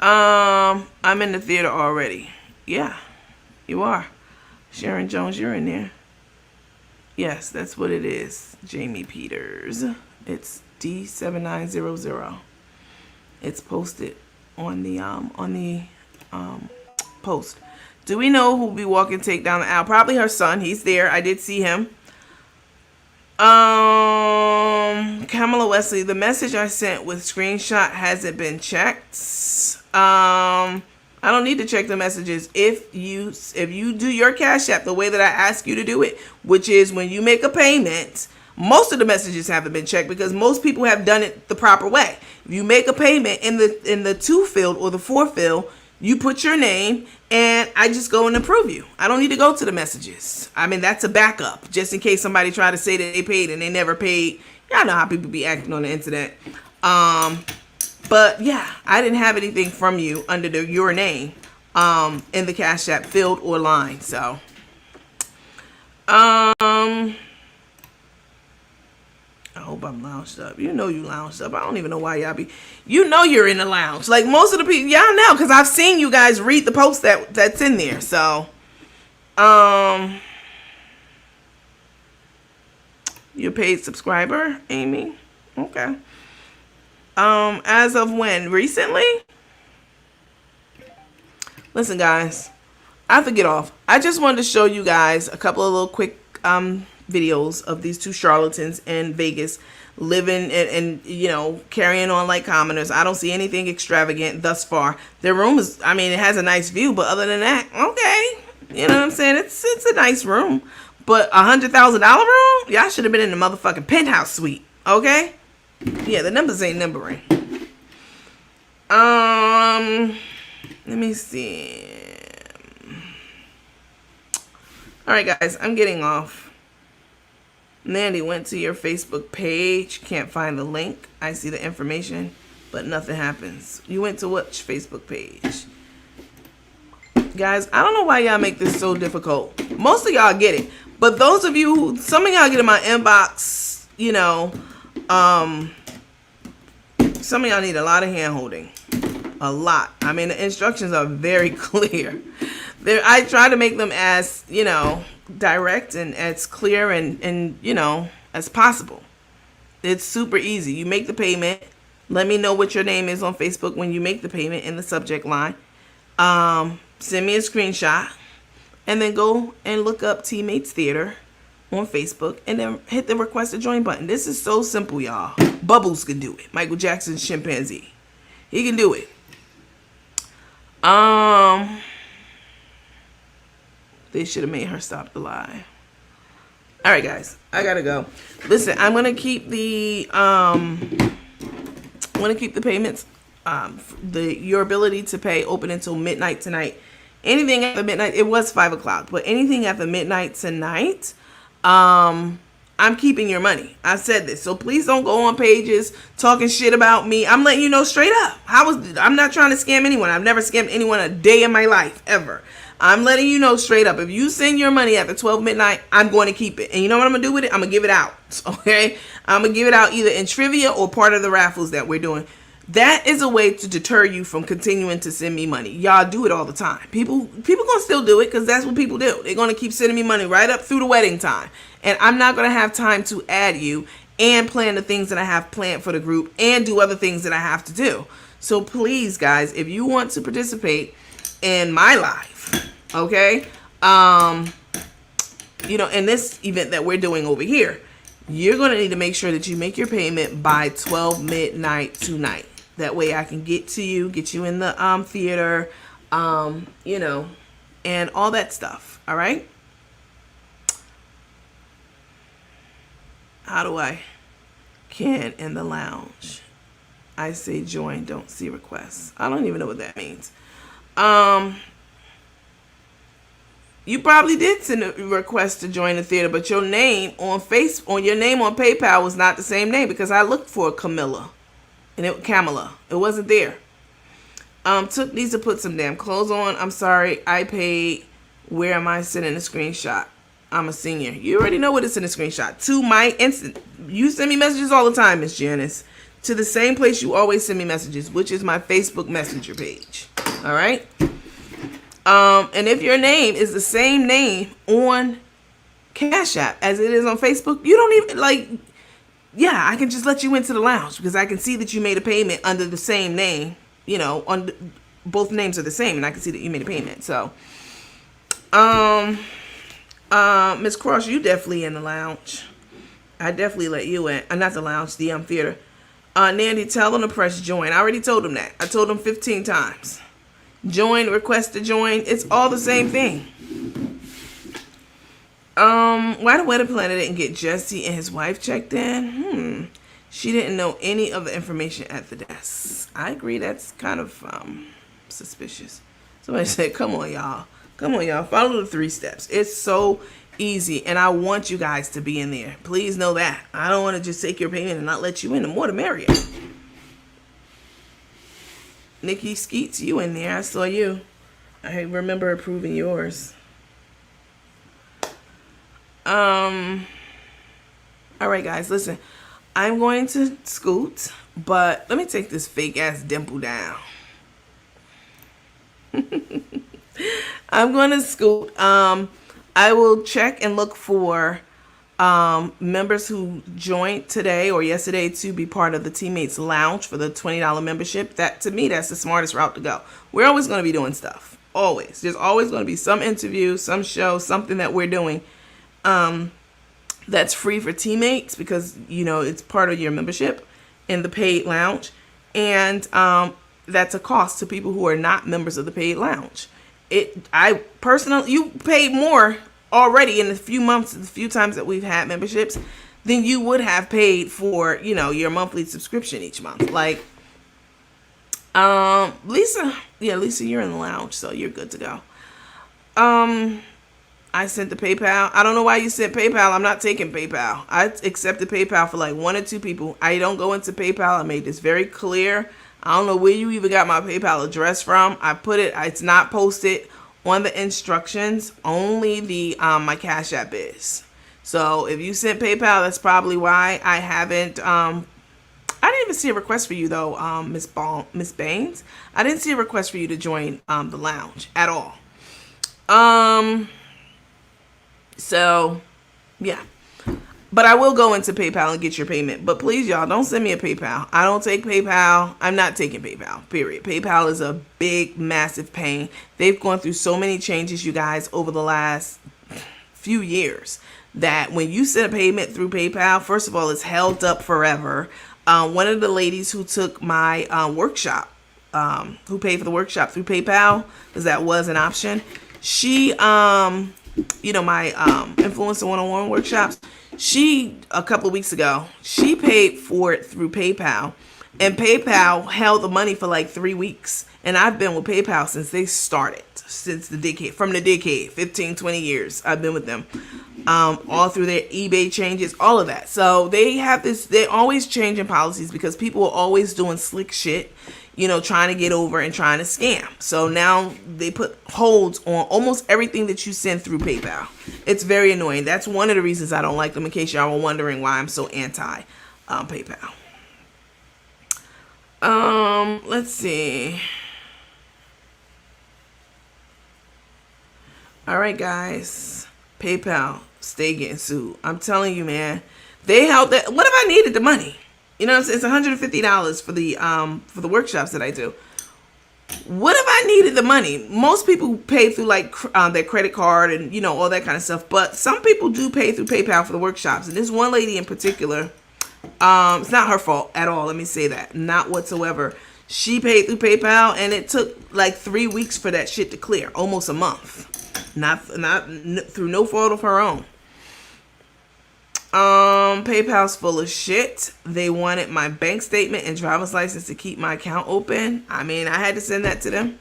I'm in the theater already. Yeah, you are. Sharon Jones, you're in there. Yes, that's what it is. Jamie Peters. It's D7900. It's posted on the post. Do we know who will be walking Take down the aisle? Probably her son. He's there. I did see him. Kamala Wesley, the message I sent with screenshot hasn't been checked. I don't need to check the messages. If you do your Cash App the way that I ask you to do it, which is when you make a payment, most of the messages haven't been checked because most people have done it the proper way. If you make a payment in the 2 field or the 4 field, you put your name and I just go and approve you. I don't need to go to the messages. I mean, that's a backup just in case somebody try to say that they paid and they never paid. Y'all know how people be acting on the internet. But yeah, I didn't have anything from you under your name in the Cash App field or line. So I hope I'm lounged up. You know you lounged up. I don't even know why y'all be. You know you're in the lounge. Like most of the people, y'all know, because I've seen you guys read the post that's in there. So, you're a paid subscriber, Amy. Okay. As of when? Recently? Listen, guys. I have to get off. I just wanted to show you guys a couple of little quick videos of these two charlatans in Vegas living and you know, carrying on like commoners. I don't see anything extravagant thus far. Their room is, I mean, it has a nice view, but other than that, okay. You know what I'm saying? It's a nice room. But $100,000 room? Y'all should have been in the motherfucking penthouse suite. Okay? Yeah, the numbers ain't numbering. Let me see. Alright guys, I'm getting off. Nandy went to your Facebook page. Can't find the link. I see the information, but nothing happens. You went to which Facebook page? Guys, I don't know why y'all make this so difficult. Most of y'all get it. But those of you who, some of y'all get in my inbox, you know, some of y'all need a lot of hand holding. A lot. I mean, the instructions are very clear. I try to make them as, you know, direct and as clear and you know, as possible. It's super easy. You make the payment. Let me know what your name is on Facebook when you make the payment in the subject line. Send me a screenshot and then go and look up Teammates Theater on Facebook and then hit the request to join button. This is so simple, y'all. Bubbles can do it. Michael Jackson's chimpanzee. He can do it. They should have made her stop the live. All right, guys, I gotta go. Listen, I'm gonna keep the payments, your ability to pay open until midnight tonight. Anything after midnight, it was 5 o'clock, but anything after midnight tonight, I'm I'm keeping your money. I said this. So please don't go on pages talking shit about me. I'm letting you know straight up. I'm not trying to scam anyone. I've never scammed anyone a day in my life, ever. I'm letting you know straight up. If you send your money after 12 midnight, I'm going to keep it. And you know what I'm going to do with it? I'm going to give it out. Okay? I'm going to give it out either in trivia or part of the raffles that we're doing. That is a way to deter you from continuing to send me money. Y'all do it all the time. People gonna still do it because that's what people do. They're gonna keep sending me money right up through the wedding time. And I'm not gonna have time to add you and plan the things that I have planned for the group and do other things that I have to do. So please, guys, if you want to participate in my life, okay, you know, in this event that we're doing over here, you're gonna need to make sure that you make your payment by 12 midnight tonight. That way I can get to you, get you in the theater, you know, and all that stuff. All right. How do I? Can in the lounge. I say join, don't see requests. I don't even know what that means. You probably did send a request to join the theater, but your name on your name on PayPal was not the same name because I looked for Camilla. And Camilla. It wasn't there. Needs to put some damn clothes on. I'm sorry. I paid. Where am I sending a screenshot? I'm a senior. You already know what it's in a screenshot. To my instant. You send me messages all the time, Miss Janice. To the same place you always send me messages, which is my Facebook Messenger page. All right? And if your name is the same name on Cash App as it is on Facebook, you don't even, like, yeah, I can just let you into the lounge because I can see that you made a payment under the same name. You know, both names are the same, and I can see that you made a payment. So, Miss Cross, you definitely in the lounge. I definitely let you in. Not the lounge, the theater. Nandy, tell them to press join. I already told them that. I told them 15 times. Join, request to join. It's all the same thing. Why the wedding planner didn't get Jesse and his wife checked in? She didn't know any of the information at the desk. I agree. That's kind of suspicious. Somebody said, come on, y'all. Come on, y'all. Follow the 3 steps. It's so easy, and I want you guys to be in there. Please know that. I don't want to just take your payment and not let you in. The more the merrier. Nikki Skeets, you in there. I saw you. I remember approving yours. All right, guys, listen. I'm going to scoot, but let me take this fake ass Dimple down. I'm going to scoot. I will check and look for members who joined today or yesterday to be part of the Teammates Lounge for the $20 membership. That, to me, that's the smartest route to go. We're always going to be doing stuff. Always. There's always going to be some interview, some show, something that we're doing that's free for teammates because, you know, it's part of your membership in the paid lounge. And that's a cost to people who are not members of the paid lounge. I personally, you paid more already in the few times that we've had memberships than you would have paid for, you know, your monthly subscription each month. Like, Lisa, you're in the lounge, so you're good to go. I sent the PayPal. I don't know why you sent PayPal. I'm not taking PayPal. I accepted PayPal for like 1 or 2 people. I don't go into PayPal. I made this very clear. I don't know where you even got my PayPal address from. I put it, it's not posted on the instructions. Only the my Cash App is. So if you sent PayPal, that's probably why I haven't. I didn't even see a request for you though, Miss Baines. I didn't see a request for you to join the lounge at all. So, yeah. But I will go into PayPal and get your payment. But please, y'all, don't send me a PayPal. I don't take PayPal. I'm not taking PayPal, period. PayPal is a big, massive pain. They've gone through so many changes, you guys, over the last few years that when you send a payment through PayPal, first of all, it's held up forever. One of the ladies who took my workshop, who paid for the workshop through PayPal, because that was an option, she... you know, my influencer one-on-one workshops, a couple of weeks ago, she paid for it through PayPal, and PayPal held the money for like 3 weeks, and I've been with PayPal since they started. since the decade, from the decade, 15, 20 years. I've been with them. All through their eBay changes, all of that. So they have this, they're always changing policies because people are always doing slick shit, you know, trying to get over and trying to scam. So now they put holds on almost everything that you send through PayPal. It's very annoying. That's one of the reasons I don't like them, in case y'all were wondering why I'm so anti PayPal. Let's see. All right, guys. PayPal, stay getting sued. I'm telling you, man. They held that. What if I needed the money? You know, it's $150 for the workshops that I do. What if I needed the money? Most people pay through like their credit card and, you know, all that kind of stuff. But some people do pay through PayPal for the workshops. And this one lady in particular, it's not her fault at all. Let me say that. Not whatsoever. She paid through PayPal and it took like 3 weeks for that shit to clear. Almost a month. Not through no fault of her own. PayPal's full of shit. They wanted my bank statement and driver's license to keep my account open. I mean, I had to send that to them.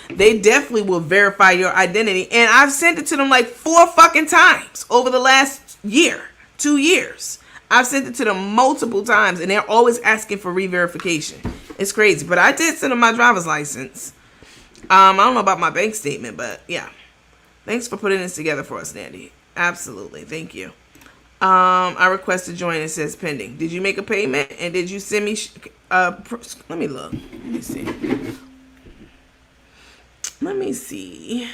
They definitely will verify your identity. And I've sent it to them like 4 fucking times over the last year, 2 years. I've sent it to them multiple times and they're always asking for re-verification. It's crazy. But I did send them my driver's license. I don't know about my bank statement, but yeah. Thanks for putting this together for us, Nandy. Absolutely. Thank you. I request to join. It says pending. Did you make a payment? And did you send me? Let me look. Let me see. Let me see.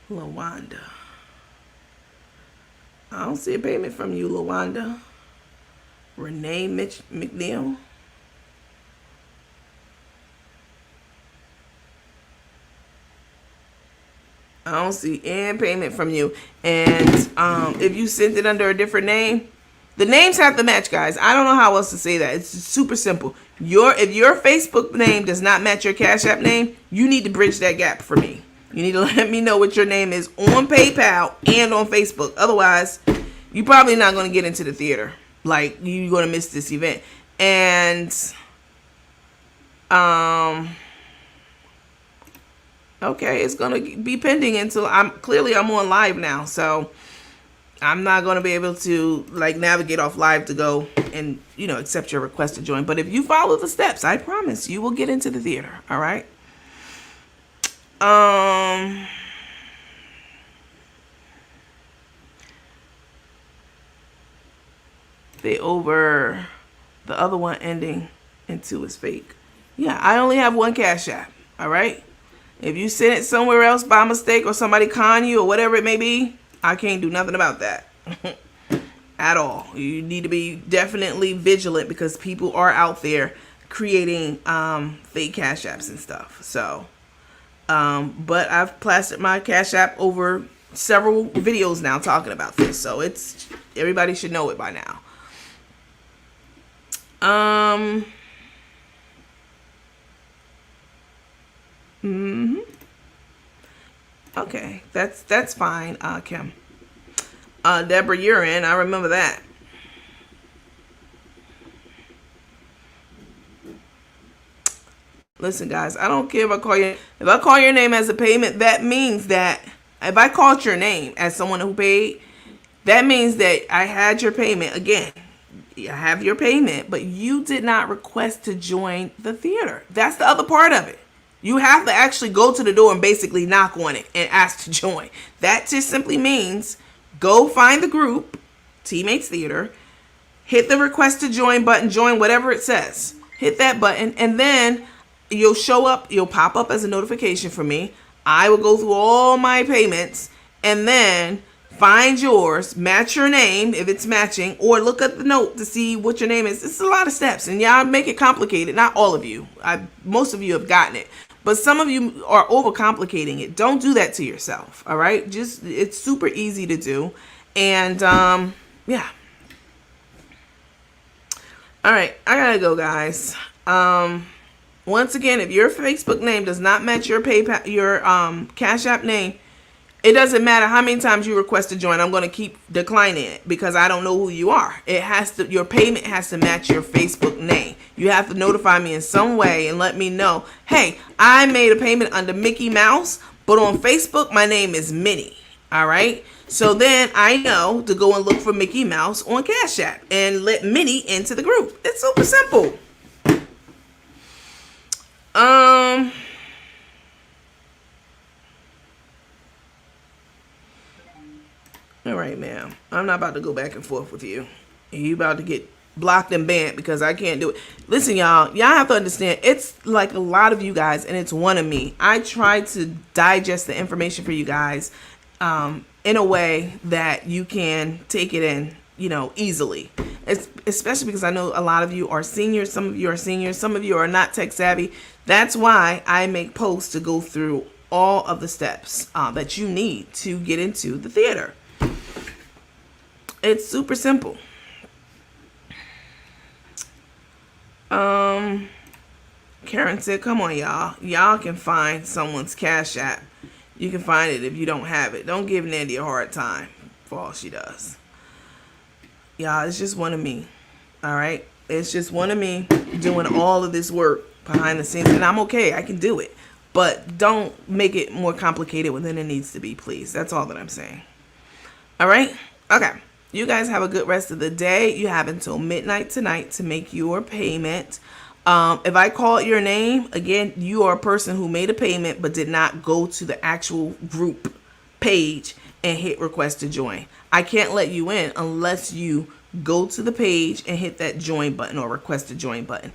LaWanda. I don't see a payment from you, LaWanda. Renee McNeil. I don't see any payment from you. And if you sent it under a different name, the names have to match, guys. I don't know how else to say that. It's super simple. If your Facebook name does not match your Cash App name, you need to bridge that gap for me. You need to let me know what your name is on PayPal and on Facebook. Otherwise, you're probably not going to get into the theater. Like, you're going to miss this event. And, okay, it's going to be pending until I'm on live now. So, I'm not going to be able to, like, navigate off live to go and, you know, accept your request to join. But if you follow the steps, I promise you will get into the theater. All right? The other one ending in 2 is fake. Yeah, I only have one Cash App. All right? If you send it somewhere else by mistake or somebody con you or whatever it may be, I can't do nothing about that. At all. You need to be definitely vigilant because people are out there creating fake Cash Apps and stuff. So, but I've plastered my Cash App over several videos now talking about this. So everybody should know it by now. Okay, that's fine, Kim. Deborah, you're in. I remember that. Listen, guys, I don't care if I call your name as a payment. That means that if I called your name as someone who paid, that means that I had your payment. Again, I have your payment, but you did not request to join the theater. That's the other part of it. You have to actually go to the door and basically knock on it and ask to join. That just simply means go find the group, Teammates Theater, hit the request to join button, join whatever it says. Hit that button, and then you'll show up, you'll pop up as a notification for me. I will go through all my payments and then find yours, match your name if it's matching, or look at the note to see what your name is. It's a lot of steps, and y'all make it complicated. Not all of you. Most of you have gotten it. But some of you are overcomplicating it. Don't do that to yourself, all right? It's super easy to do. And, yeah. All right, I gotta go, guys. Once again, if your Facebook name does not match your PayPal, your Cash App name, It doesn't matter how many times you request to join. I'm going to keep declining it because I don't know who you are. It has to, your payment has to match your Facebook name. You have to notify me in some way and let me know, hey, I made a payment under Mickey Mouse, but on Facebook, my name is Minnie. All right. So then I know to go and look for Mickey Mouse on Cash App and let Minnie into the group. It's super simple. All right, ma'am. I'm not about to go back and forth with you. You about to get blocked and banned because I can't do it. Listen, y'all have to understand, it's like a lot of you guys, and it's one of me. I try to digest the information for you guys in a way that you can take it in, easily. Especially because I know a lot of you are seniors. Some of you are seniors. Some of you are not tech savvy. That's why I make posts to go through all of the steps that you need to get into the theater. It's super simple. Karen said, come on, y'all. Y'all can find someone's Cash App. You can find it if you don't have it. Don't give Nandy a hard time for all she does. Y'all, it's just one of me. All right? It's just one of me doing all of this work behind the scenes. And I'm okay. I can do it. But don't make it more complicated than it needs to be, please. That's all that I'm saying. All right? Okay. You guys have a good rest of the day. You have until midnight tonight to make your payment. If I call your name, again, you are a person who made a payment but did not go to the actual group page and hit request to join. I can't let you in unless you go to the page and hit that join button or request to join button.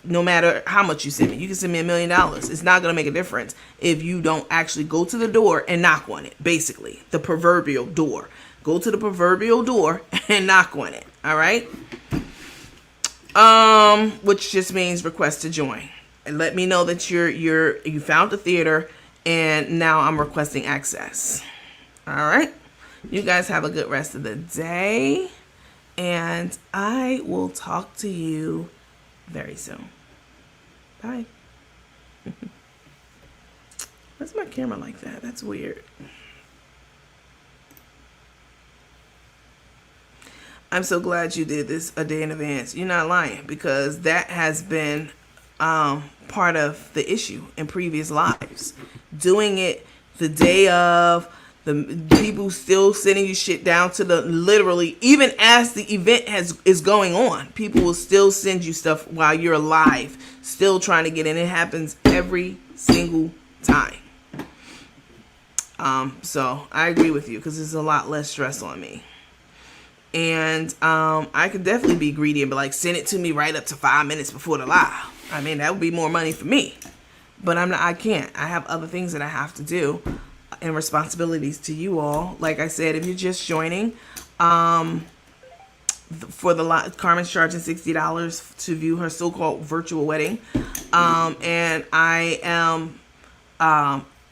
No matter how much you send me, you can send me $1 million. It's not going to make a difference if you don't actually go to the door and knock on it. Basically, the proverbial door. Go to the proverbial door and knock on it. All right. Which just means request to join and let me know that you found the theater and now I'm requesting access. All right. You guys have a good rest of the day and I will talk to you very soon. Bye. Why's my camera like that? That's weird. I'm so glad you did this a day in advance. You're not lying because that has been part of the issue in previous lives. Doing it the day of, the people still sending you shit down to the literally, even as the event is going on, people will still send you stuff while you're live, still trying to get in. It happens every single time. So I agree with you because there's a lot less stress on me. And I could definitely be greedy and be like, send it to me right up to 5 minutes before the live. I mean, that would be more money for me. But I can't. I have other things that I have to do and responsibilities to you all. Like I said, if you're just joining, for the live, Carmen's charging $60 to view her so-called virtual wedding. And I am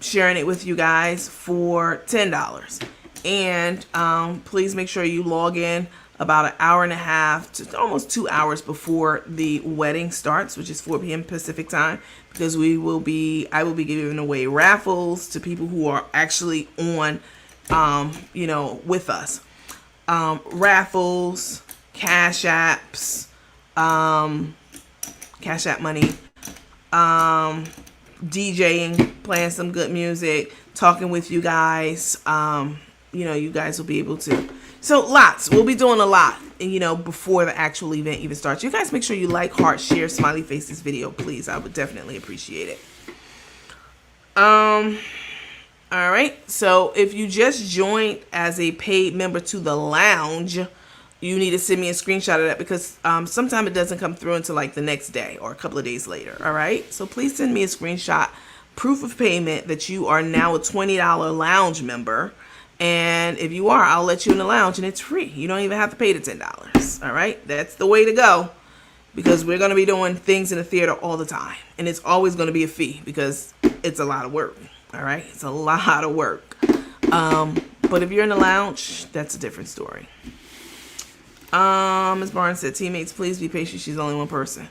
sharing it with you guys for $10. And please make sure you log in about an hour and a half to almost 2 hours before the wedding starts, which is 4 p.m. Pacific time, because I will be giving away raffles to people who are actually on, with us. Raffles, cash apps, cash app money, DJing, playing some good music, talking with you guys. You guys will be able to. So we'll be doing a lot, before the actual event even starts. You guys make sure you like, heart, share, smiley face this video, please. I would definitely appreciate it. All right. So if you just joined as a paid member to the lounge, you need to send me a screenshot of that because sometimes it doesn't come through until like the next day or a couple of days later. All right. So please send me a screenshot, proof of payment that you are now a $20 lounge member. And if you are, I'll let you in the lounge and it's free. You don't even have to pay the $10. All right. That's the way to go because we're going to be doing things in the theater all the time. And it's always going to be a fee because it's a lot of work. All right. It's a lot of work. But if you're in the lounge, that's a different story. Ms. Barnes said, teammates, please be patient. She's only one person.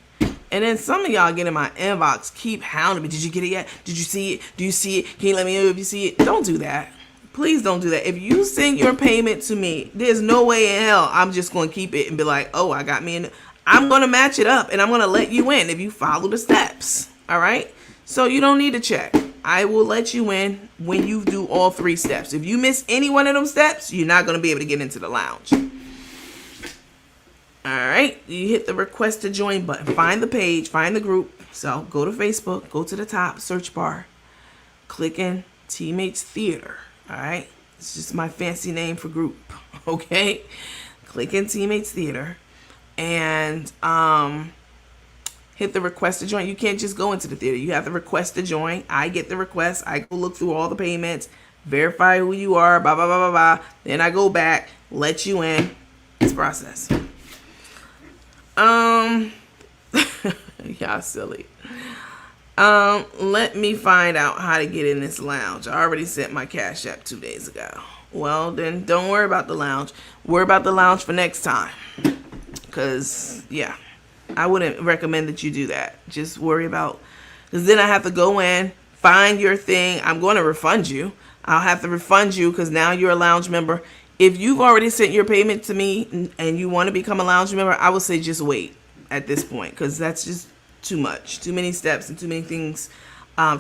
And then some of y'all get in my inbox, keep hounding me. Did you get it yet? Did you see it? Do you see it? Can you let me know if you see it? Don't do that. Please don't do that. If you send your payment to me, there's no way in hell I'm just going to keep it and be like, oh, I got me in. I'm going to match it up and I'm going to let you in if you follow the steps. All right. So you don't need to check. I will let you in when you do all 3 steps. If you miss any one of them steps, you're not going to be able to get into the lounge. All right. You hit the request to join button. Find the page. Find the group. So go to Facebook. Go to the top search bar. Click in Teammates Theater. All right. It's just my fancy name for group. Okay. Click in Teammates Theater. And hit the request to join. You can't just go into the theater. You have to request to join. I get the request. I go look through all the payments, verify who you are, blah, blah, blah, blah, blah. Then I go back, let you in. It's process. Y'all silly. Let me find out how to get in this lounge. I already sent my Cash App 2 days ago. Well, then don't worry about the lounge. Worry about the lounge for next time. Because, yeah. I wouldn't recommend that you do that. Just worry about, because then I have to go in, find your thing. I'm going to refund you. I'll have to refund you because now you're a lounge member. If you've already sent your payment to me and you want to become a lounge member, I would say just wait at this point because that's just too much. Too many steps and too many things,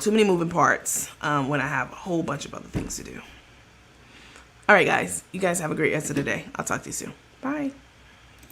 too many moving parts when I have a whole bunch of other things to do. All right, guys. You guys have a great rest of the day. I'll talk to you soon. Bye.